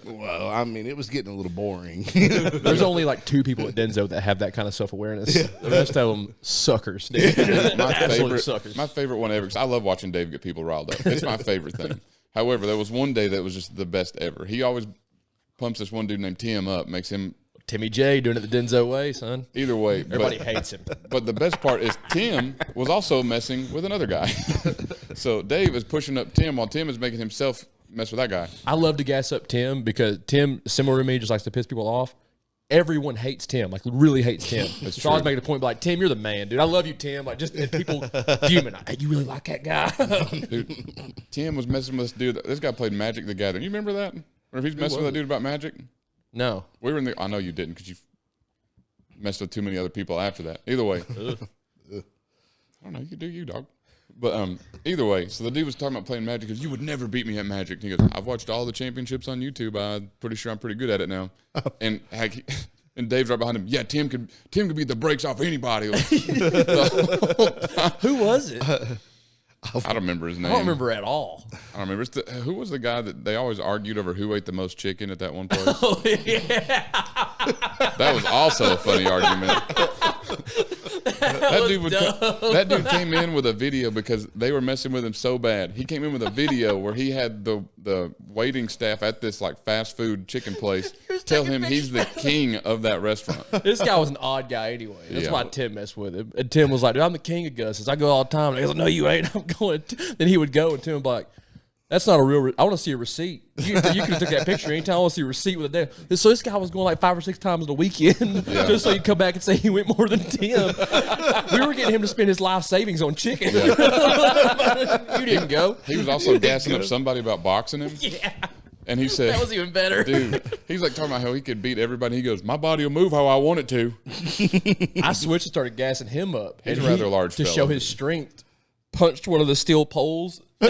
"Well, I mean, it was getting a little boring." There's only like 2 people at Denzo that have that kind of self-awareness. The rest of them suckers, dude. Absolute suckers. My favorite one ever, because I love watching Dave get people riled up. It's my favorite thing. However, there was one day that was just the best ever. He always pumps this one dude named Tim up, makes him Timmy J doing it the Denzo way, son. either way. Everybody hates him. But the best part is Tim was also messing with another guy. So Dave is pushing up Tim while Tim is making himself mess with that guy. I love to gas up Tim because Tim, similar to me, just likes to piss people off. Everyone hates Tim, like really hates Tim. So I was making a point, like, Tim, you're the man, dude. I love you, Tim. Like, just and people fuming. Hey, you really like that guy? Dude, Tim was messing with this dude. This guy played Magic the Gathering. You remember that? Or if he's messing with that dude about Magic? No. We were in the. I know you didn't because you messed with too many other people after that. Either way, I don't know. You do you, dog. But either way, so the dude was talking about playing Magic because you would never beat me at Magic. And he goes, "I've watched all the championships on YouTube. I'm pretty sure I'm pretty good at it now." And and Dave's right behind him. Yeah, Tim could beat the brakes off anybody. Who was it? I don't remember his name. I don't remember at all. I don't remember. Who was the guy that they always argued over who ate the most chicken at that one place? Oh, yeah. That was also a funny argument. That dude came in with a video because they were messing with him so bad. He came in with a video where he had the waiting staff at this like fast food chicken place tell him he's the king of that restaurant. This guy was an odd guy anyway. That's Yeah. why Tim messed with him. And Tim was like, "Dude, I'm the king of Gus's. I go all the time." And he was like, "No, you ain't. I'm going." Then he would go, and Tim would be like, "That's not a real. I want to see a receipt. You could have took that picture anytime. I want to see a receipt with a day." So this guy was going like 5 or 6 times a weekend just so you come back and say he went more than Tim. We were getting him to spend his life savings on chicken. You didn't go. He was also gassing up somebody about boxing him. Yeah, And he said, that was even better. dude, he's like talking about how he could beat everybody. He goes, "My body will move how I want it to." I switched and started gassing him up. He's And a rather large to fella. show his strength. Punched one of the steel poles in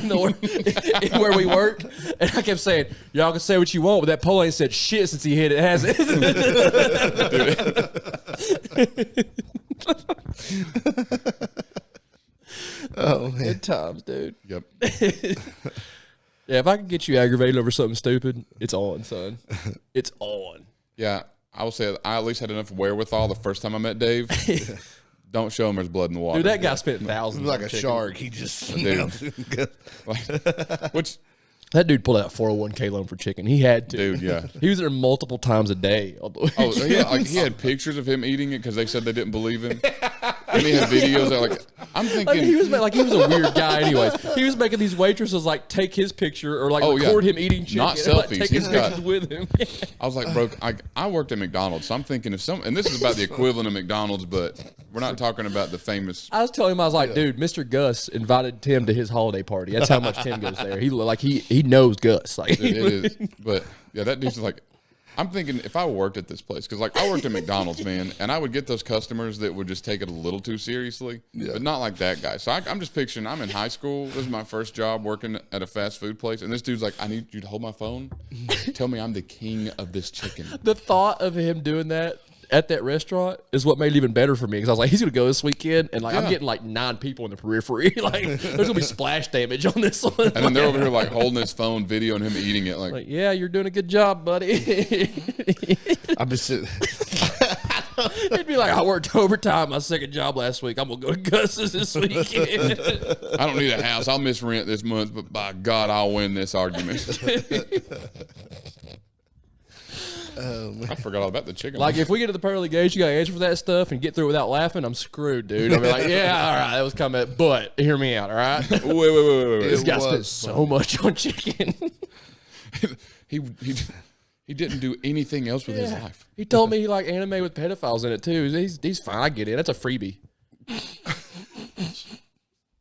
where we work, and I kept saying, "Y'all can say what you want, but that pole ain't said shit since he hit it, has it?" Oh man, Good times, dude. Yep. Yeah, if I can get you aggravated over something stupid, it's on, son. It's on. Yeah, I will say I at least had enough wherewithal the first time I met Dave. Don't show him there's blood in the water. Dude, that guy spent thousands. like on a chicken. shark. He just Which, That dude pulled out a 401k loan for chicken. He had to. dude, yeah. He was there multiple times a day. On the Oh, yeah, like he had pictures of him eating it because they said they didn't believe him. And he had videos that like, I'm Like thinking, he was a weird guy. Anyways, he was making these waitresses like take his picture or like Oh, yeah. record him eating chicken. Not and, like, selfies. take He's his got- pictures with him. I was like, bro, I worked at McDonald's, so I'm thinking and this is about the equivalent of McDonald's, but we're not talking about the famous. I was telling him, I was like, dude, Mr. Gus invited Tim to his holiday party. That's how much Tim goes there. He knows Gus. Like It is, but yeah, that dude's like, I'm thinking if I worked at this place, because like I worked at McDonald's, man, and I would get those customers that would just take it a little too seriously, but not like that guy. So I'm just picturing I'm in high school. This is my first job working at a fast food place, and this dude's like, "I need you to hold my phone. Tell me I'm the king of this chicken." the thought of him doing that at that restaurant is what made it even better for me because I was like, he's gonna go this weekend, and like I'm Yeah. getting like 9 people in the periphery. Like there's gonna be splash damage on this one. And then they're over here like holding his phone, videoing him eating it. Like, yeah, you're doing a good job, buddy. I've been sitting. He'd be like, I worked overtime my second job last week. I'm gonna go to Gus's this weekend. I don't need a house. I'll miss rent this month, but by God, I'll win this argument. I forgot all about the chicken. Like, if we get to the pearly gates, you got to answer for that stuff and get through without laughing, I'm screwed, dude. I'll be like, yeah, all right, that was coming. But hear me out, all right? wait. This guy spent so much on chicken. He didn't do anything else with his life. He told me he liked anime with pedophiles in it, too. He's fine. I get it. That's a freebie.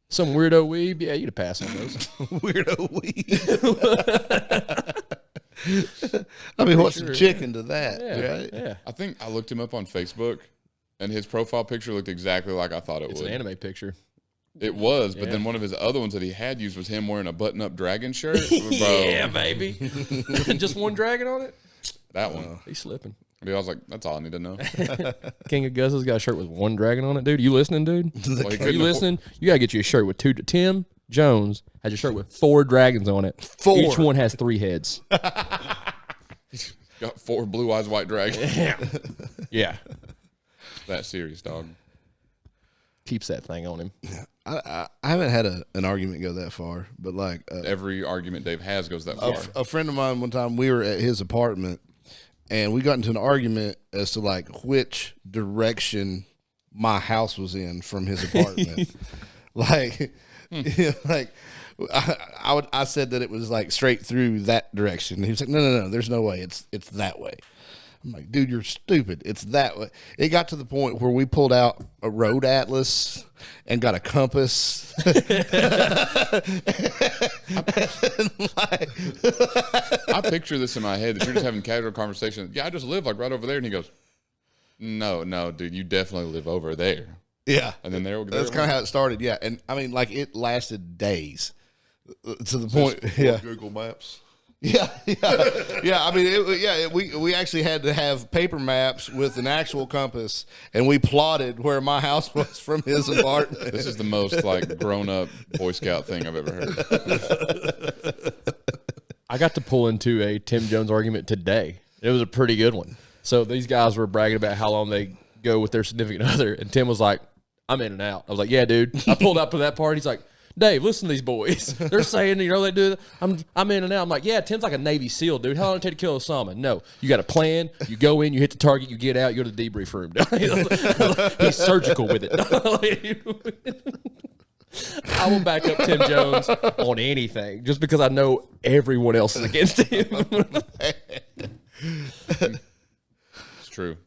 Some weirdo weeb. Yeah, you'd have passed on those. Weirdo weeb. I mean, what's the chicken to that, right? Yeah. I think I looked him up on Facebook, and his profile picture looked exactly like I thought it It's would. an anime picture. It was, but then one of his other ones that he had used was him wearing a button-up dragon shirt. Bro, Yeah, baby. Just one dragon on it? that one. He's slipping. I mean, I was like, that's all I need to know. King of Gus's got a shirt with one dragon on it, dude. You listening, dude? Well, he Are couldn't you listening? You gotta get you a shirt with 2. Tim Jones has a shirt with 4 dragons on it. 4. Each one has 3 heads. Got 4 blue eyes white dragons. Yeah. That serious, dog. Keeps that thing on him. I haven't had an argument go that far, but like Every argument Dave has goes that far. a friend of mine one time, we were at his apartment and we got into an argument as to like which direction my house was in from his apartment. Like, like I said that it was like straight through that direction. He was like, no, there's no way. It's that way. I'm like, dude, you're stupid. It's that way. It got to the point where we pulled out a road atlas and got a compass. I picture this in my head that you're just having casual conversation. Yeah, I just live like right over there. And he goes, no, dude, you definitely live over there. Yeah. And then that's kind of how it started. Yeah. And I mean, like it lasted days to the point. Yeah. Google Maps. Yeah. I mean, we actually had to have paper maps with an actual compass, and we plotted where my house was from his apartment. This is the most like grown up Boy Scout thing I've ever heard. I got to pull into a Tim Jones argument today. It was a pretty good one. So these guys were bragging about how long they go with their significant other, and Tim was like, I'm in and out. I was like, yeah, dude. I pulled up to that part. He's like, Dave, listen to these boys. They're saying, they do. I'm in and out. I'm like, yeah, Tim's like a Navy SEAL, dude. How long did it take to kill Osama? No, you got a plan. You go in, you hit the target, you get out, you go to the debrief room. He's surgical with it. I will back up Tim Jones on anything just because I know everyone else is against him. It's true.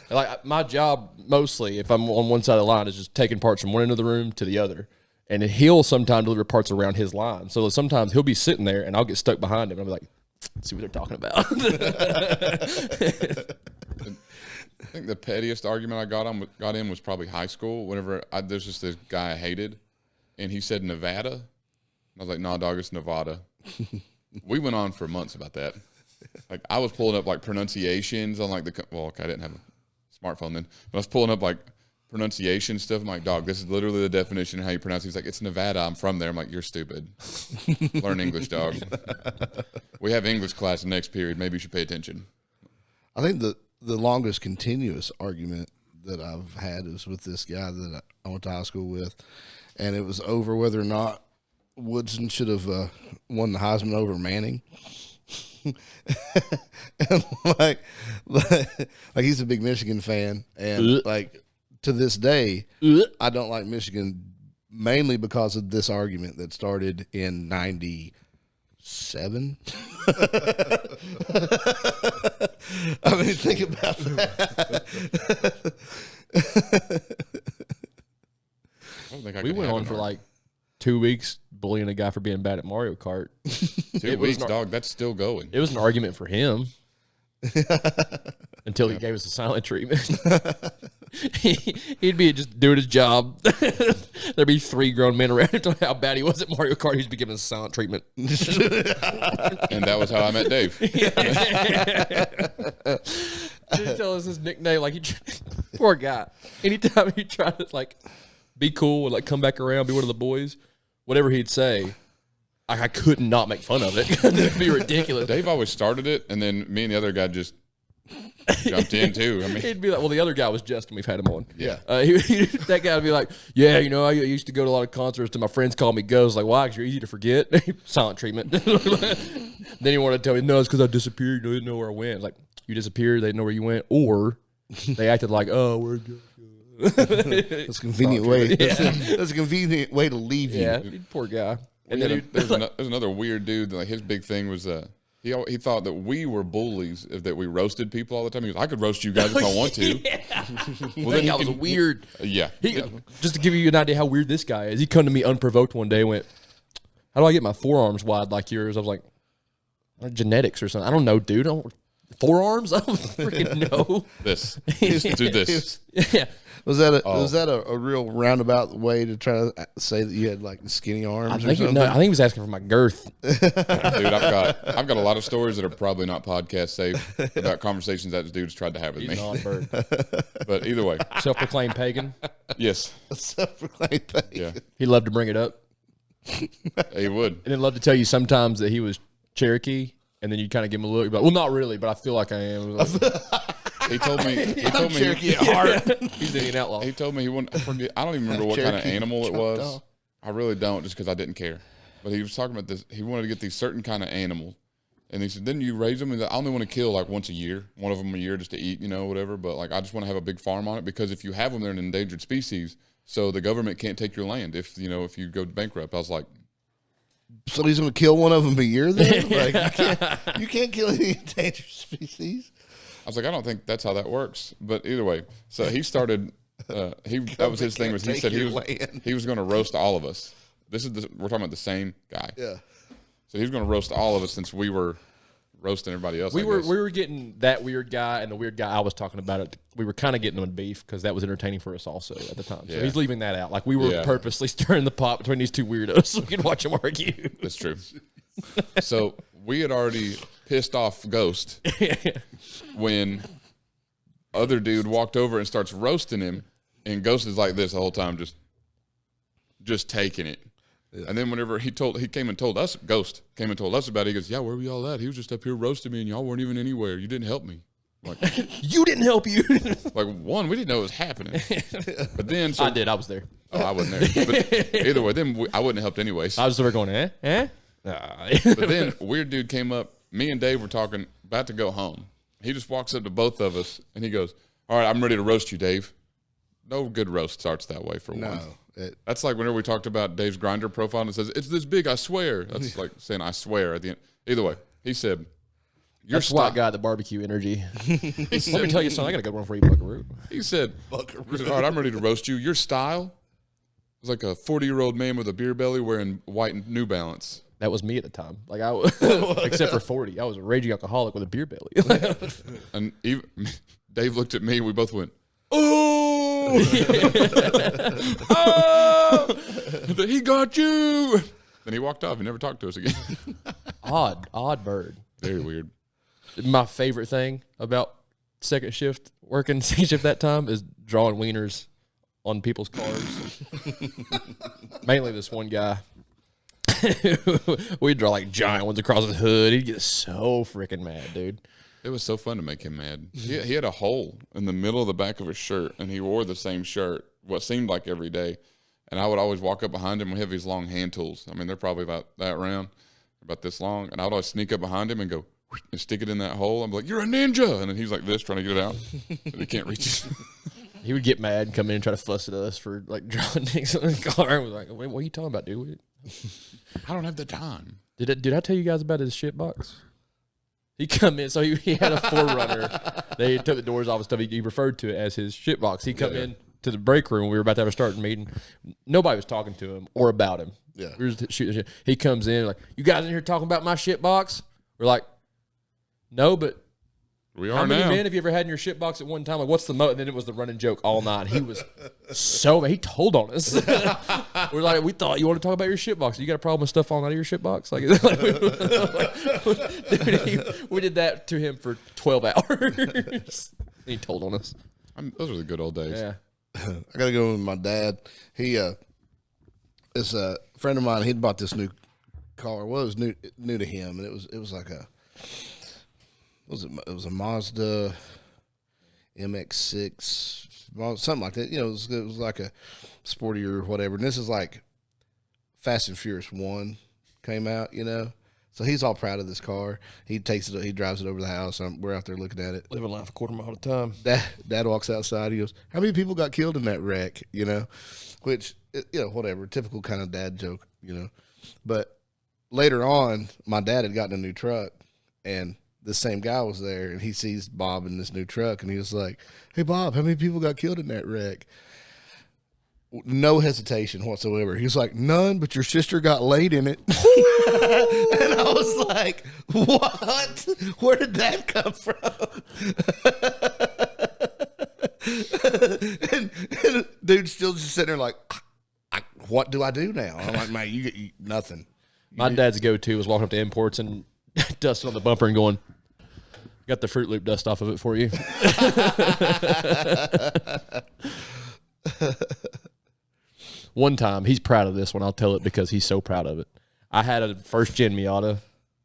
Like my job mostly, if I'm on one side of the line, is just taking parts from one end of the room to the other. And he'll sometimes deliver parts around his line. So sometimes he'll be sitting there and I'll get stuck behind him. And I'll be like, let's see what they're talking about. I think the pettiest argument I got in was probably high school. Whenever there's just this guy I hated, and he said Nevada. I was like, nah, dog, it's Nevada. We went on for months about that. Like I was pulling up like pronunciations on like I didn't have a smartphone then, but I was pulling up like pronunciation stuff. I'm like, dog, this is literally the definition of how you pronounce it. He's like, it's Nevada. I'm from there. I'm like, you're stupid. Learn English, dog. We have English class next period. Maybe you should pay attention. I think the longest continuous argument that I've had is with this guy that I went to high school with, and it was over whether or not Woodson should have won the Heisman over Manning. And like he's a big Michigan fan, and like to this day, I don't like Michigan mainly because of this argument that started in '97. I mean, think about that. We went on for like 2 weeks bullying a guy for being bad at Mario Kart. 2 weeks, dog. That's still going. It was an argument for him until he gave us a silent treatment. He'd be just doing his job. There'd be 3 grown men around him telling how bad he was at Mario Kart. He'd be given a silent treatment. And that was how I met Dave. Just tell us his nickname. Like poor guy. Anytime he tried to like be cool and like come back around, be one of the boys, whatever he'd say, I could not make fun of it. It'd be ridiculous. Dave always started it, and then me and the other guy just jumped in too. I mean, he'd be like, well, the other guy was Justin. We've had him on. Yeah. That guy would be like, yeah, I used to go to a lot of concerts, and my friends call me Ghost. Like, why? Because you're easy to forget. Silent treatment. Then he wanted to tell me, no, it's because I disappeared. You didn't know where I went. Like, you disappeared, they didn't know where you went, or they acted like, oh, we're good. That's a convenient way. That's a convenient way to leave you. Yeah, poor guy. And then there's another weird dude. Like his big thing was he thought that we were bullies, that we roasted people all the time. He goes, I could roast you guys if I want to. Well, then I was weird. Yeah. Just to give you an idea how weird this guy is, he come to me unprovoked one day and went, how do I get my forearms wide like yours? I was like, genetics or something. I don't know, dude. Forearms? I don't freaking know. This. Do this. Yeah. Was that a real roundabout way to try to say that you had like skinny arms or something? No, I think he was asking for my girth. Dude, I've got a lot of stories that are probably not podcast safe about conversations that this dude's tried to have with me. But either way. Self-proclaimed pagan. Yes. Self-proclaimed pagan. Yeah. He loved to bring it up. He would. And then loved to tell you sometimes that he was Cherokee, and then you kind of give him a look. But, well, not really, but I feel like I am. He told me Cherokee at heart. He's Indian outlaw. He told me he wanted. I don't even remember what kind of animal it was. I really don't, just because I didn't care. But he was talking about this. He wanted to get these certain kind of animal, and he said, "Didn't you raise them?" And I only want to kill like once a year, one of them a year, just to eat, whatever. But like, I just want to have a big farm on it because if you have them, they're an endangered species, so the government can't take your land if you go bankrupt. I was like, so he's going to kill one of them a year then? Like you can't kill any endangered species. I was like, I don't think that's how that works. But either way, so he started. That was his thing. Was he said he was going to roast all of us. We're talking about the same guy. Yeah. So he was going to roast all of us since we were roasting everybody else. We were getting that weird guy and the weird guy I was talking about it. We were kind of getting them in beef because that was entertaining for us also at the time. So he's leaving that out. Like we were purposely stirring the pot between these two weirdos so we could watch them argue. That's true. So we had already pissed off Ghost when other dude walked over and starts roasting him, and Ghost is like this the whole time, just taking it. Yeah. And then whenever Ghost came and told us about it, he goes, yeah, where were y'all at? He was just up here roasting me, and y'all weren't even anywhere. You didn't help me. I'm like, you didn't help you. Like, one, we didn't know it was happening. But then I did. I was there. Oh, I wasn't there. But either way, then I wouldn't have helped anyways. I was over going, eh? But then weird dude came up. Me and Dave were talking, about to go home. He just walks up to both of us, and he goes, all right, I'm ready to roast you, Dave. No good roast starts that way for one. That's like whenever we talked about Dave's Grindr profile and it says, it's this big, I swear. That's like saying I swear at the end. Either way, he said, That's white guy, the barbecue energy. Let me tell you something. I got a good one for you, Buckaroo. He said, all right, I'm ready to roast you. Your style is like a 40-year-old man with a beer belly wearing white and New Balance. That was me at the time. Like I was, except for 40. I was a raging alcoholic with a beer belly. And Dave looked at me. We both went, oh! Oh! He got you! Then he walked off. He never talked to us again. Odd bird. Very weird. My favorite thing about working second shift that time is drawing wieners on people's cars. Mainly this one guy. We'd draw like giant ones across his hood. He'd get so freaking mad, dude. It was so fun to make him mad. He had a hole in the middle of the back of his shirt, and he wore the same shirt what seemed like every day. And I would always walk up behind him and have these long hand tools. I mean, they're probably about that round, about this long. And I would always sneak up behind him and go and stick it in that hole. I'm like, you're a ninja. And then he's like this, trying to get it out. But he can't reach it. He would get mad and come in and try to fuss at us for like drawing things on his car. And was like, wait, what are you talking about, dude? I don't have the time. Did I tell you guys about his shit box? He come in, so he had a 4Runner. They took the doors off and stuff. He referred to it as his shit box. He come in to the break room. We were about to have a starting meeting. Nobody was talking to him or about him. Yeah, we were just shooting shit. He comes in like, you guys in here talking about my shit box? We're like, no, but we are how many now. men have you ever had in your shit box at one time? Like, what's the most? And then it was the running joke all night. He was so mad. He told on us. We're like, we thought you want to talk about your shit box. You got a problem with stuff falling out of your shit box? Like, dude, we did that to him for 12 hours. He told on us. Those were the good old days. Yeah. I got to go with my dad. He, this friend of mine, he'd bought this new car. Well, it was new to him, and it was like a. It was a Mazda MX-6, something like that. You know, it was like a sportier or whatever. And this is like Fast and Furious 1 came out, you know. So he's all proud of this car. He takes it. He drives it over the house. We're out there looking at it. Living life a quarter mile at a time. Dad walks outside. He goes, "How many people got killed in that wreck?" You know, which whatever, typical kind of dad joke. You know, but later on, my dad had gotten a new truck, and the same guy was there, and he sees Bob in this new truck, and he was like, "Hey, Bob, how many people got killed in that wreck?" No hesitation whatsoever. He was like, "None, but your sister got laid in it." And I was like, "What? Where did that come from?" and dude's still just sitting there like, "What do I do now?" I'm like, "Man, you nothing." My dad's go-to was walking up to imports and dusting on the bumper and going, "Got the Fruit Loop dust off of it for you." One time, he's proud of this one. I'll tell it because he's so proud of it. I had a first-gen Miata.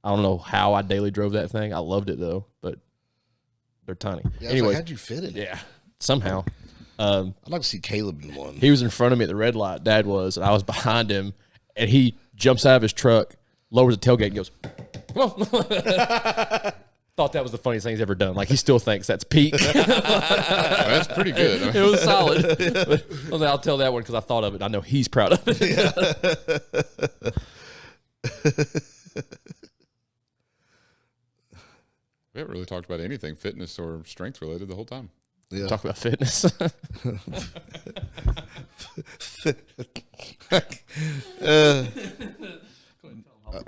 I don't know how I daily drove that thing. I loved it, though, but they're tiny. Yeah, anyway, like, how'd you fit it? Yeah, somehow. I'd like to see Caleb in one. He was in front of me at the red light, Dad was, and I was behind him, and he jumps out of his truck, lowers the tailgate, and goes, "Come on." Thought that was the funniest thing he's ever done. Like, he still thinks that's peak. That's pretty good. It was solid. But I'll tell that one because I thought of it. I know he's proud of it. We haven't really talked about anything fitness or strength related the whole time. Yeah. Talk about fitness. I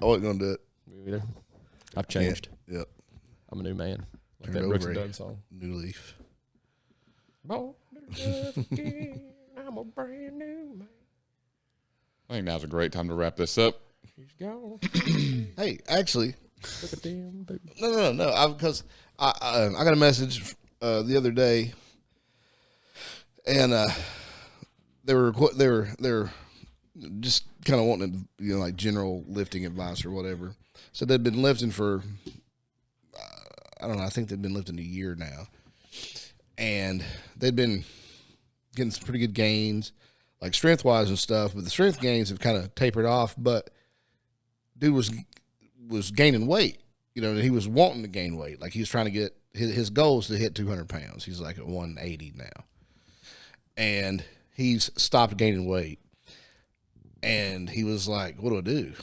wasn't gonna do it. Me either. I've changed. Yep. I'm a new man. Like Turned that Brooks over and a Dunn song. new leaf. I'm a brand new man. I think now's a great time to wrap this up. He's gone. Hey, actually, Look at them boots. no. Because I got a message the other day, and they were just kind of wanting like general lifting advice or whatever. So they'd been lifting for I don't know. I think they'd been lifting a year now, and they'd been getting some pretty good gains, like strength wise and stuff. But the strength gains have kind of tapered off. But dude was gaining weight, and he was wanting to gain weight. Like he was trying to get his goal is to hit 200 pounds. He's like at 180 now, and he's stopped gaining weight. And he was like, "What do I do?"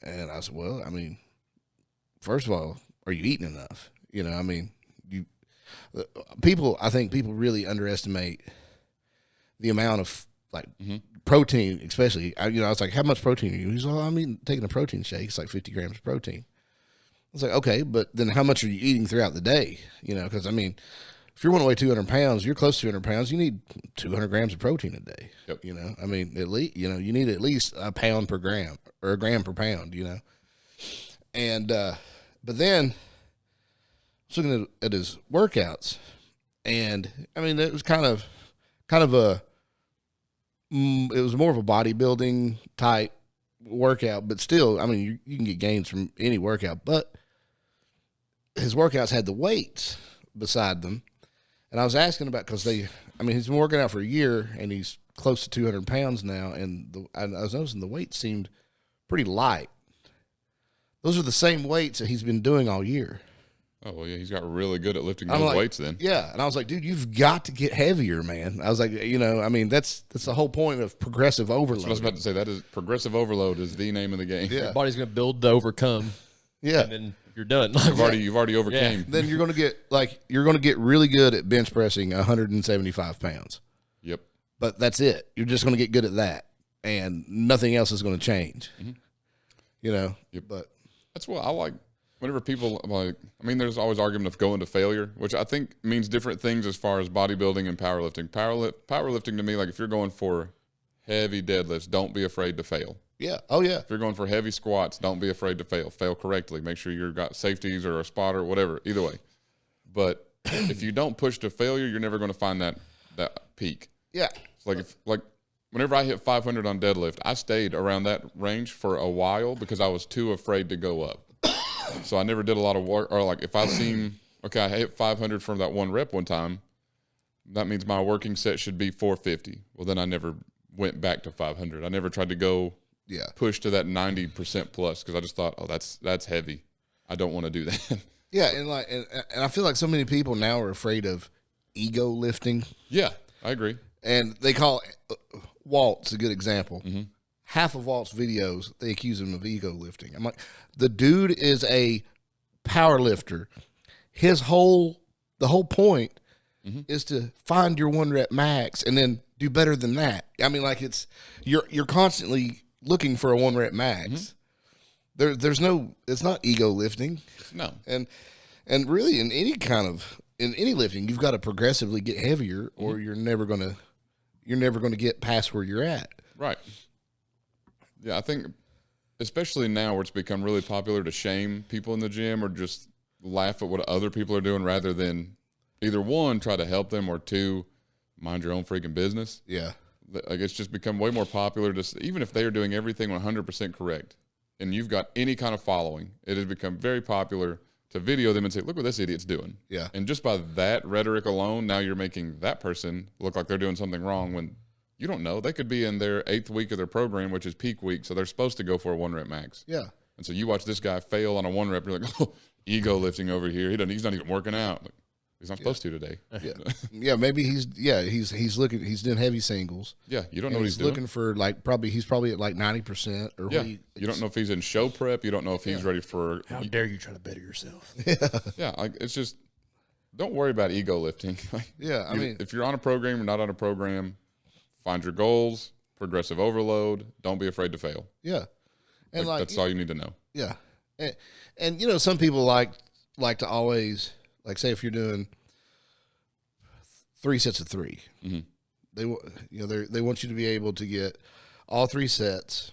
And I said, "Well, I mean, first of all, are you eating enough? I mean, I think people really underestimate the amount of like protein, especially. I was like, "How much protein are you?" He's like, "I'm taking a protein shake. It's like 50 grams of protein." I was like, "Okay, but then how much are you eating throughout the day? Because I mean, if you're wanting to weigh 200 pounds, you're close to 200 pounds. You need 200 grams of protein a day. Yep. I mean, at least you need at least a pound per gram or a gram per pound. And but then I was looking at his workouts, and I mean, it was kind of it was more of a bodybuilding type workout, but still, I mean, you can get gains from any workout. But his workouts had the weights beside them. And I was asking about because he's been working out for a year and he's close to 200 pounds now. And I was noticing the weights seemed pretty light. Those are the same weights that he's been doing all year. Oh, well, yeah, he's got really good at lifting those weights then. Yeah. And I was like, dude, you've got to get heavier, man. I was like, I mean, that's the whole point of progressive overload. That's what I was about to say. That is progressive overload is the name of the game. Yeah. Your body's going to build to overcome. Yeah. And then you're done. You've already overcame. Yeah. Then you're going to get really good at bench pressing 175 pounds. Yep. But that's it. You're just going to get good at that, and nothing else is going to change. Yep. But that's what I like. Whenever people there's always argument of going to failure, which I think means different things as far as bodybuilding and powerlifting. Powerlifting to me, like if you're going for heavy deadlifts, don't be afraid to fail. yeah, oh yeah, If you're going for heavy squats, don't be afraid to fail. Fail correctly. Make sure you've got safeties or a spotter, whatever. Either way. But if you don't push to failure, you're never going to find that peak. yeah. It's like whenever I hit 500 on deadlift, I stayed around that range for a while because I was too afraid to go up. So I never did a lot of work. Or like if I I hit 500 from that one rep one time, that means my working set should be 450. Well, then I never went back to 500. I never tried to go push to that 90% plus because I just thought, oh, that's heavy. I don't want to do that. Yeah, and I feel like so many people now are afraid of ego lifting. Yeah, I agree. And they call Walt's a good example. Mm-hmm. Half of Walt's videos, they accuse him of ego lifting. I'm like, the dude is a power lifter. The whole point is to find your 1 rep max and then do better than that. I mean, like you're constantly looking for a 1 rep max. There's no, it's not ego lifting. No. And really in any lifting, you've got to progressively get heavier or you're never going to get past where you're at. Right. Yeah, I think especially now where it's become really popular to shame people in the gym or just laugh at what other people are doing rather than either one, try to help them or two, mind your own freaking business. Yeah. Like it's just become way more popular to, even if they are doing everything 100% correct and you've got any kind of following, it has become very popular to video them and say, look what this idiot's doing. Yeah. And just by that rhetoric alone, now you're making that person look like they're doing something wrong when you don't know. They could be in their 8th week of their program, which is peak week, so they're supposed to go for a 1 rep max. Yeah. And so you watch this guy fail on a 1 rep, you're like, oh, ego lifting over here. He's not even working out. Like, he's not supposed to today. Yeah. Yeah, maybe he's doing heavy singles. Yeah, you don't know what he's looking doing. for he's probably at like 90% or Yeah, you don't know if he's in show prep. You don't know if he's ready for. How dare you try to better yourself? Yeah, like it's just don't worry about ego lifting. Yeah, I mean, if you're on a program or not on a program, find your goals, progressive overload. Don't be afraid to fail. Yeah, and that's all you need to know. Yeah, and you know some people like to always say if you're doing 3 sets of 3, they want you to be able to get all 3 sets,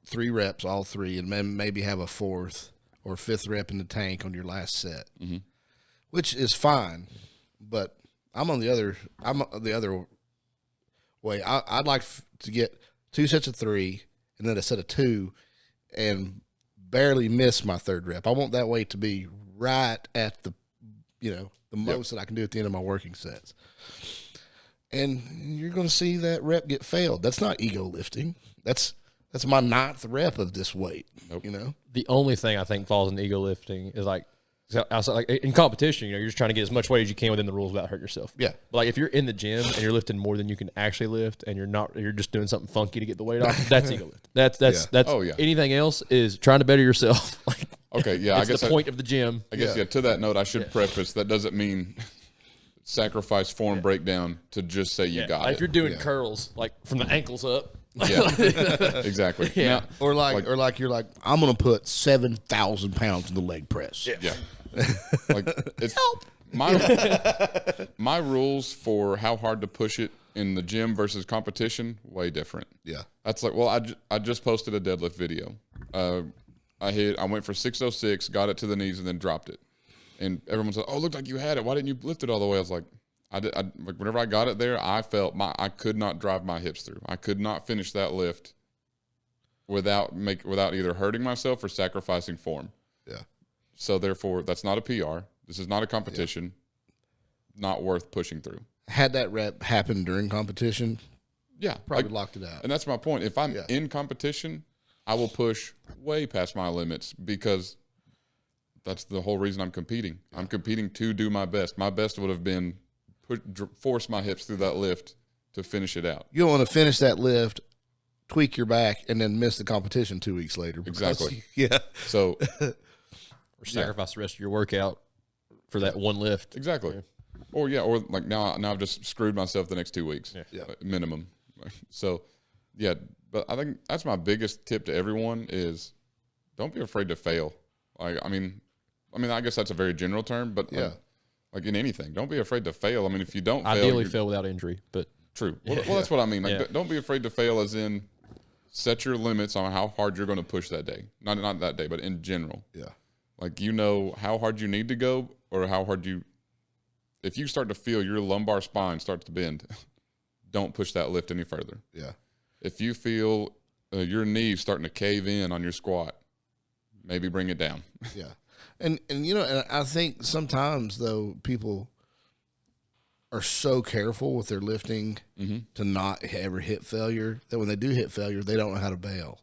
3 reps, all 3, and then maybe have a 4th or 5th rep in the tank on your last set, which is fine. But I'm the other way. I'd like to get 2 sets of 3 and then a set of 2 and barely miss my 3rd rep. I want that weight to be right at the most that I can do at the end of my working sets. And you're going to see that rep get failed. That's not ego lifting. That's my 9th rep of this weight. Nope. The only thing I think falls in ego lifting is outside, like in competition, you're just trying to get as much weight as you can within the rules without hurting yourself. Yeah. But like if you're in the gym and you're lifting more than you can actually lift, and you're just doing something funky to get the weight off, that's ego lift. That's Oh, yeah. Anything else is trying to better yourself. Okay, yeah, I guess the point of the gym. I guess to that note, I should preface that doesn't mean sacrifice form breakdown to just say you got it. If you're doing curls like from the ankles up. Yeah, exactly. Yeah. Now, or you're like, I'm going to put 7,000 pounds in the leg press. Yeah. Like it's my rules for how hard to push it in the gym versus competition way different. Yeah. That's like, well, I just posted a deadlift video. I went for 606, got it to the knees, and then dropped it. And everyone said, "Oh, it looked like you had it. Why didn't you lift it all the way?" I was like, like whenever I got it there, I felt I could not drive my hips through. I could not finish that lift without either hurting myself or sacrificing form. Yeah. So therefore, that's not a PR. This is not a competition. Not worth pushing through. Had that rep happen during competition, probably locked it out. And that's my point. If I'm in competition, I will push way past my limits because that's the whole reason I'm competing. I'm competing to do my best. My best would have been force my hips through that lift to finish it out. You don't want to finish that lift, tweak your back, and then miss the competition 2 weeks later. Exactly. Yeah. So, or sacrifice the rest of your workout for that one lift. Exactly. Or like now I've just screwed myself the next 2 weeks. Yeah. Minimum. So, yeah. But I think that's my biggest tip to everyone is don't be afraid to fail. Like, I mean, I guess that's a very general term, but like in anything, don't be afraid to fail. I mean, if you don't ideally fail without injury, but true. Well, that's what I mean. Like, don't be afraid to fail as in set your limits on how hard you're going to push that day. Not that day, but in general. Yeah. Like, how hard you need to go or how hard if you start to feel your lumbar spine starts to bend, don't push that lift any further. Yeah. If you feel your knees starting to cave in on your squat, maybe bring it down. Yeah. And I think sometimes, though, people are so careful with their lifting to not ever hit failure that when they do hit failure, they don't know how to bail.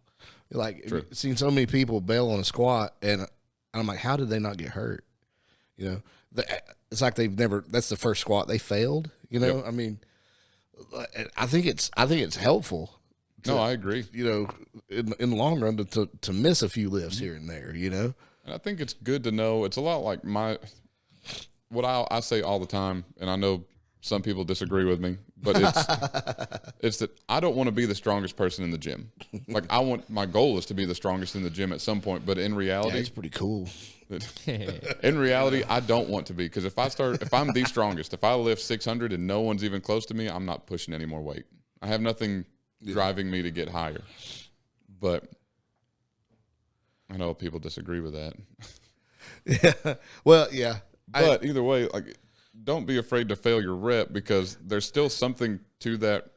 Like, True. I've seen so many people bail on a squat, and I'm like, how did they not get hurt? It's like they've never. That's the first squat they failed. Yep. I mean, I think it's helpful. No, I agree. In the long run, to miss a few lifts here and there. And I think it's good to know. It's a lot like what I say all the time, and I know some people disagree with me, but it's that I don't want to be the strongest person in the gym. Like my goal is to be the strongest in the gym at some point, but in reality, It's pretty cool. in reality, I don't want to be, because if I'm the strongest, if I lift 600 and no one's even close to me, I'm not pushing any more weight. I have nothing driving me to get higher. But I know people disagree with that. Yeah. Well, yeah. But either way, like, don't be afraid to fail your rep, because there's still something to that.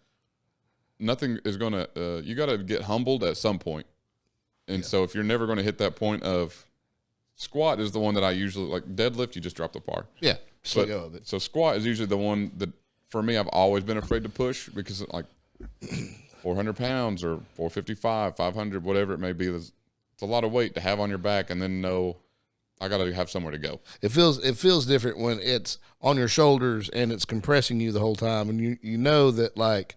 Nothing is going to you got to get humbled at some point. And so if you're never going to hit that point of squat is the one that I usually like. Deadlift, you just drop the bar. Yeah. So squat is usually the one that for me I've always been afraid to push, because like 400 pounds or 455, 500, whatever it may be, it's a lot of weight to have on your back, and then know I got to have somewhere to go. It feels different when it's on your shoulders and it's compressing you the whole time, and you know that, like,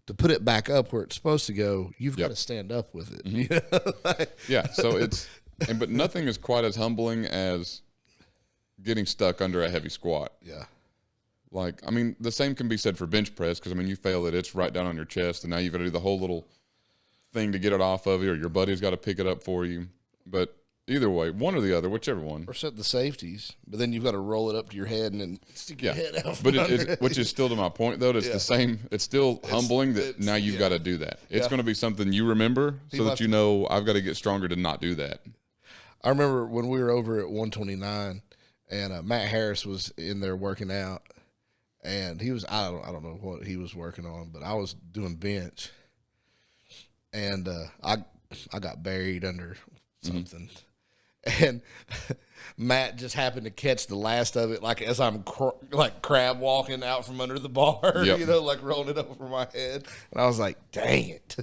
to put it back up where it's supposed to go, you've got to stand up with it. Mm-hmm. Yeah, so but nothing is quite as humbling as getting stuck under a heavy squat. Yeah. Like, I mean, the same can be said for bench press, because, I mean, you fail it, it's right down on your chest, and now you've got to do the whole little thing to get it off of you, or your buddy's got to pick it up for you. But either way, one or the other, whichever one. Or set the safeties, but then you've got to roll it up to your head and then stick your head out. But which is still to my point, though, it's the same. It's still humbling that now you've got to do that. It's going to be something you remember, so that you know I've got to get stronger to not do that. I remember when we were over at 129, and Matt Harris was in there working out, and he was I don't know what he was working on, but I was doing bench, and I got buried under something. And Matt just happened to catch the last of it, like as I'm like crab walking out from under the bar, like rolling it over my head. And I was like, dang it.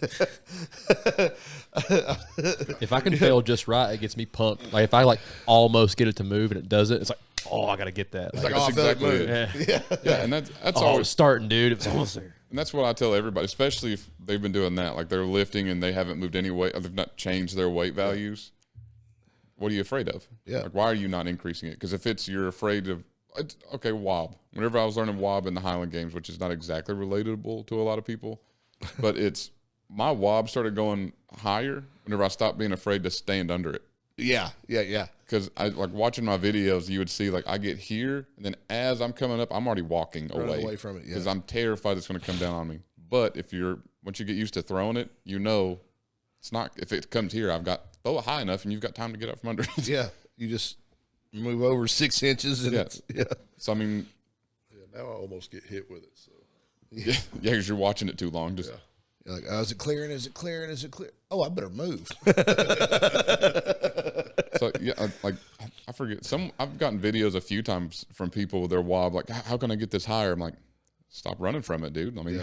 If I can fail just right, it gets me pumped. Like if I like almost get it to move and it doesn't, it's like, oh, I got to get that. It's like, that's exactly it. Yeah, and that's always starting, dude. It's almost there. And that's what I tell everybody, especially if they've been doing that, like they're lifting and they haven't moved any weight, or they've not changed their weight values. What are you afraid of? Yeah. Like, why are you not increasing it? Because if you're afraid of, okay, wob. Whenever I was learning wob in the Highland Games, which is not exactly relatable to a lot of people, but my wob started going higher whenever I stopped being afraid to stand under it. Yeah. Because I like watching my videos, you would see like I get here, and then as I'm coming up, I'm already walking away from it. because I'm terrified it's going to come down on me. But once you get used to throwing it, it's not. If it comes here, throw it high enough, and you've got time to get up from under it. Yeah, you just move over 6 inches, and So I mean, now I almost get hit with it. So yeah, because you're watching it too long. Just you're like, is it clearing? Is it clearing? Is it clear? Oh, I better move. So yeah, I forget. I've gotten videos a few times from people with their wob, like, how can I get this higher? I'm like, stop running from it, dude. I mean,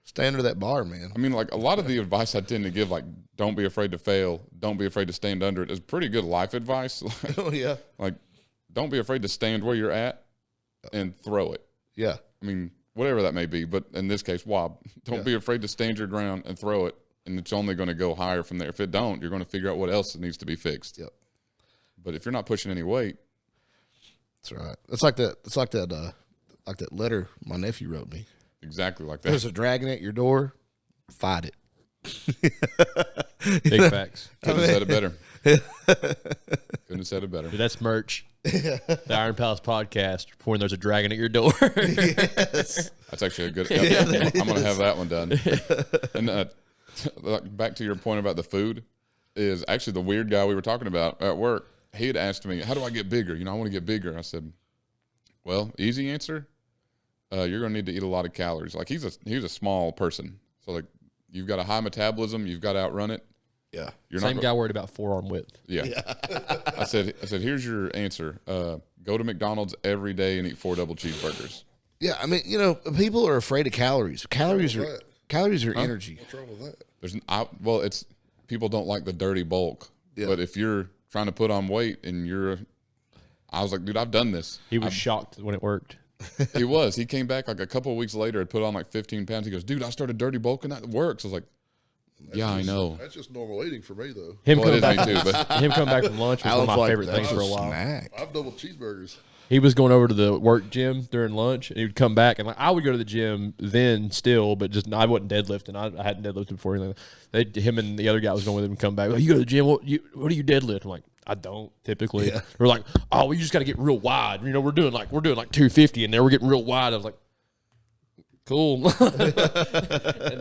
stay under that bar, man. I mean, like a lot of the advice I tend to give, like, don't be afraid to fail, don't be afraid to stand under it, is pretty good life advice. Oh yeah, like, don't be afraid to stand where you're at and throw it. Yeah, I mean, whatever that may be, but in this case, wob. Don't be afraid to stand your ground and throw it, and it's only going to go higher from there. If it don't, you're going to figure out what else needs to be fixed. Yep. But if you're not pushing any weight, that's right. It's like that letter my nephew wrote me. Exactly like that. There's a dragon at your door. Fight it. Big facts. Couldn't have said it better. Couldn't have said it better. Dude, that's merch. The Iron Palace podcast. When there's a dragon at your door. Yes. That's actually a good. I'm going to have that one done. And back to your point about the food, is actually the weird guy we were talking about at work. He had asked me, "How do I get bigger? I want to get bigger." I said, "Well, easy answer. You're going to need to eat a lot of calories." Like he's a small person, so like you've got a high metabolism, you've got to outrun it. Yeah. Same guy worried about forearm width. Yeah. I said, here's your answer. Go to McDonald's every day and eat 4 double cheeseburgers. Yeah, I mean, people are afraid of calories. Calories are energy. what's wrong with that? people don't like the dirty bulk. Yeah. But if you're trying to put on weight and I was like, dude, I've done this. He was shocked when it worked. He was. He came back like a couple of weeks later, had put on like 15 pounds. He goes, dude, I started dirty bulking. That works. I was like, I know. That's just normal eating for me, though. Him Well, it coming is back, me too, but him coming back from lunch was one of my favorite that's things for a while. Snack. I've double cheeseburgers. He was going over to the work gym during lunch, and he would come back, and like I would go to the gym then still, but just I wasn't deadlifting. I hadn't deadlifted before. Him and the other guy was going with him and come back. Like, you go to the gym, what do you deadlift? I'm like, I don't typically. Yeah. We're like, oh, we just got to get real wide. You know, we're doing like 250, and there we're getting real wide. I was like, cool. And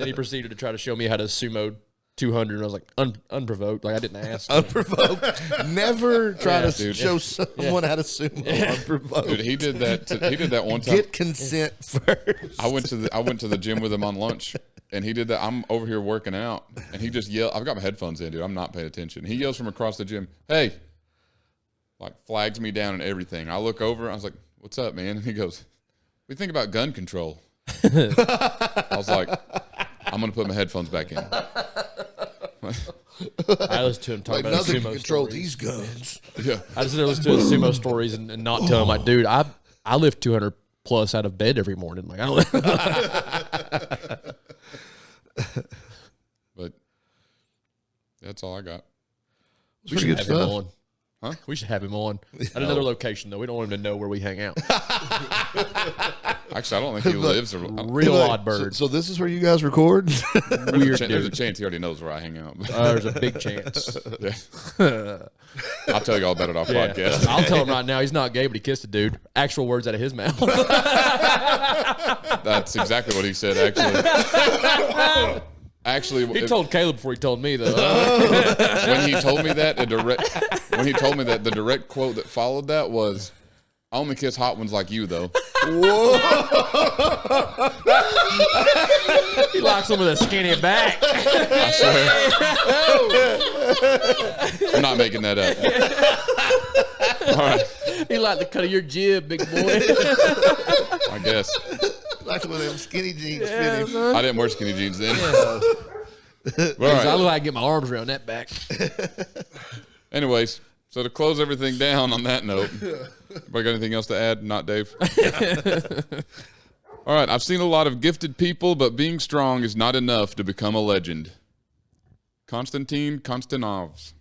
then he proceeded to try to show me how to sumo 200. And I was like, unprovoked. Like I didn't ask. Unprovoked. Never try to dude. show someone how to sumo unprovoked. dude, he did that one time. Get consent first. I went to the gym with him on lunch, and he did that. I'm over here working out, and he just yelled. I've got my headphones in, dude. I'm not paying attention. He yells from across the gym, "Hey!" Like flags me down and everything. I look over. I was like, "What's up, man?" And he goes, "What do you think about gun control?" I was like, "I'm gonna put my headphones back in." I listened to him talk Like about his nothing sumo can control stories. these guns. Yeah, I just listen to his sumo stories and not tell him like, dude, I lift 200 plus out of bed every morning. Like I don't. but that's all I got. We should Pretty good have him stuff. on. Huh? We should have him on at another location though. We don't want him to know where we hang out. Actually, I don't think he lives. Real Look, odd bird. So this is where you guys record? There's a chance he already knows where I hang out. There's a big chance. Yeah. I'll tell you all about it off Yeah. podcast. I'll tell him right now. He's not gay, but he kissed a dude. Actual words out of his mouth. That's exactly what he said. Actually, He told Caleb before he told me though. when he told me that, the direct quote that followed that was, "I only kiss hot ones like you, though." He likes them with a skinny back. I swear. I'm not making that up. All right, He liked the cut of your jib, big boy. I guess Like when them skinny jeans fit him. I didn't wear skinny jeans then. All I right. look like I get my arms around that back. Anyways, so to close everything down on that note, everybody got anything else to add? Not Dave. All right, I've seen a lot of gifted people, but being strong is not enough to become a legend. Konstantin Konstanovs.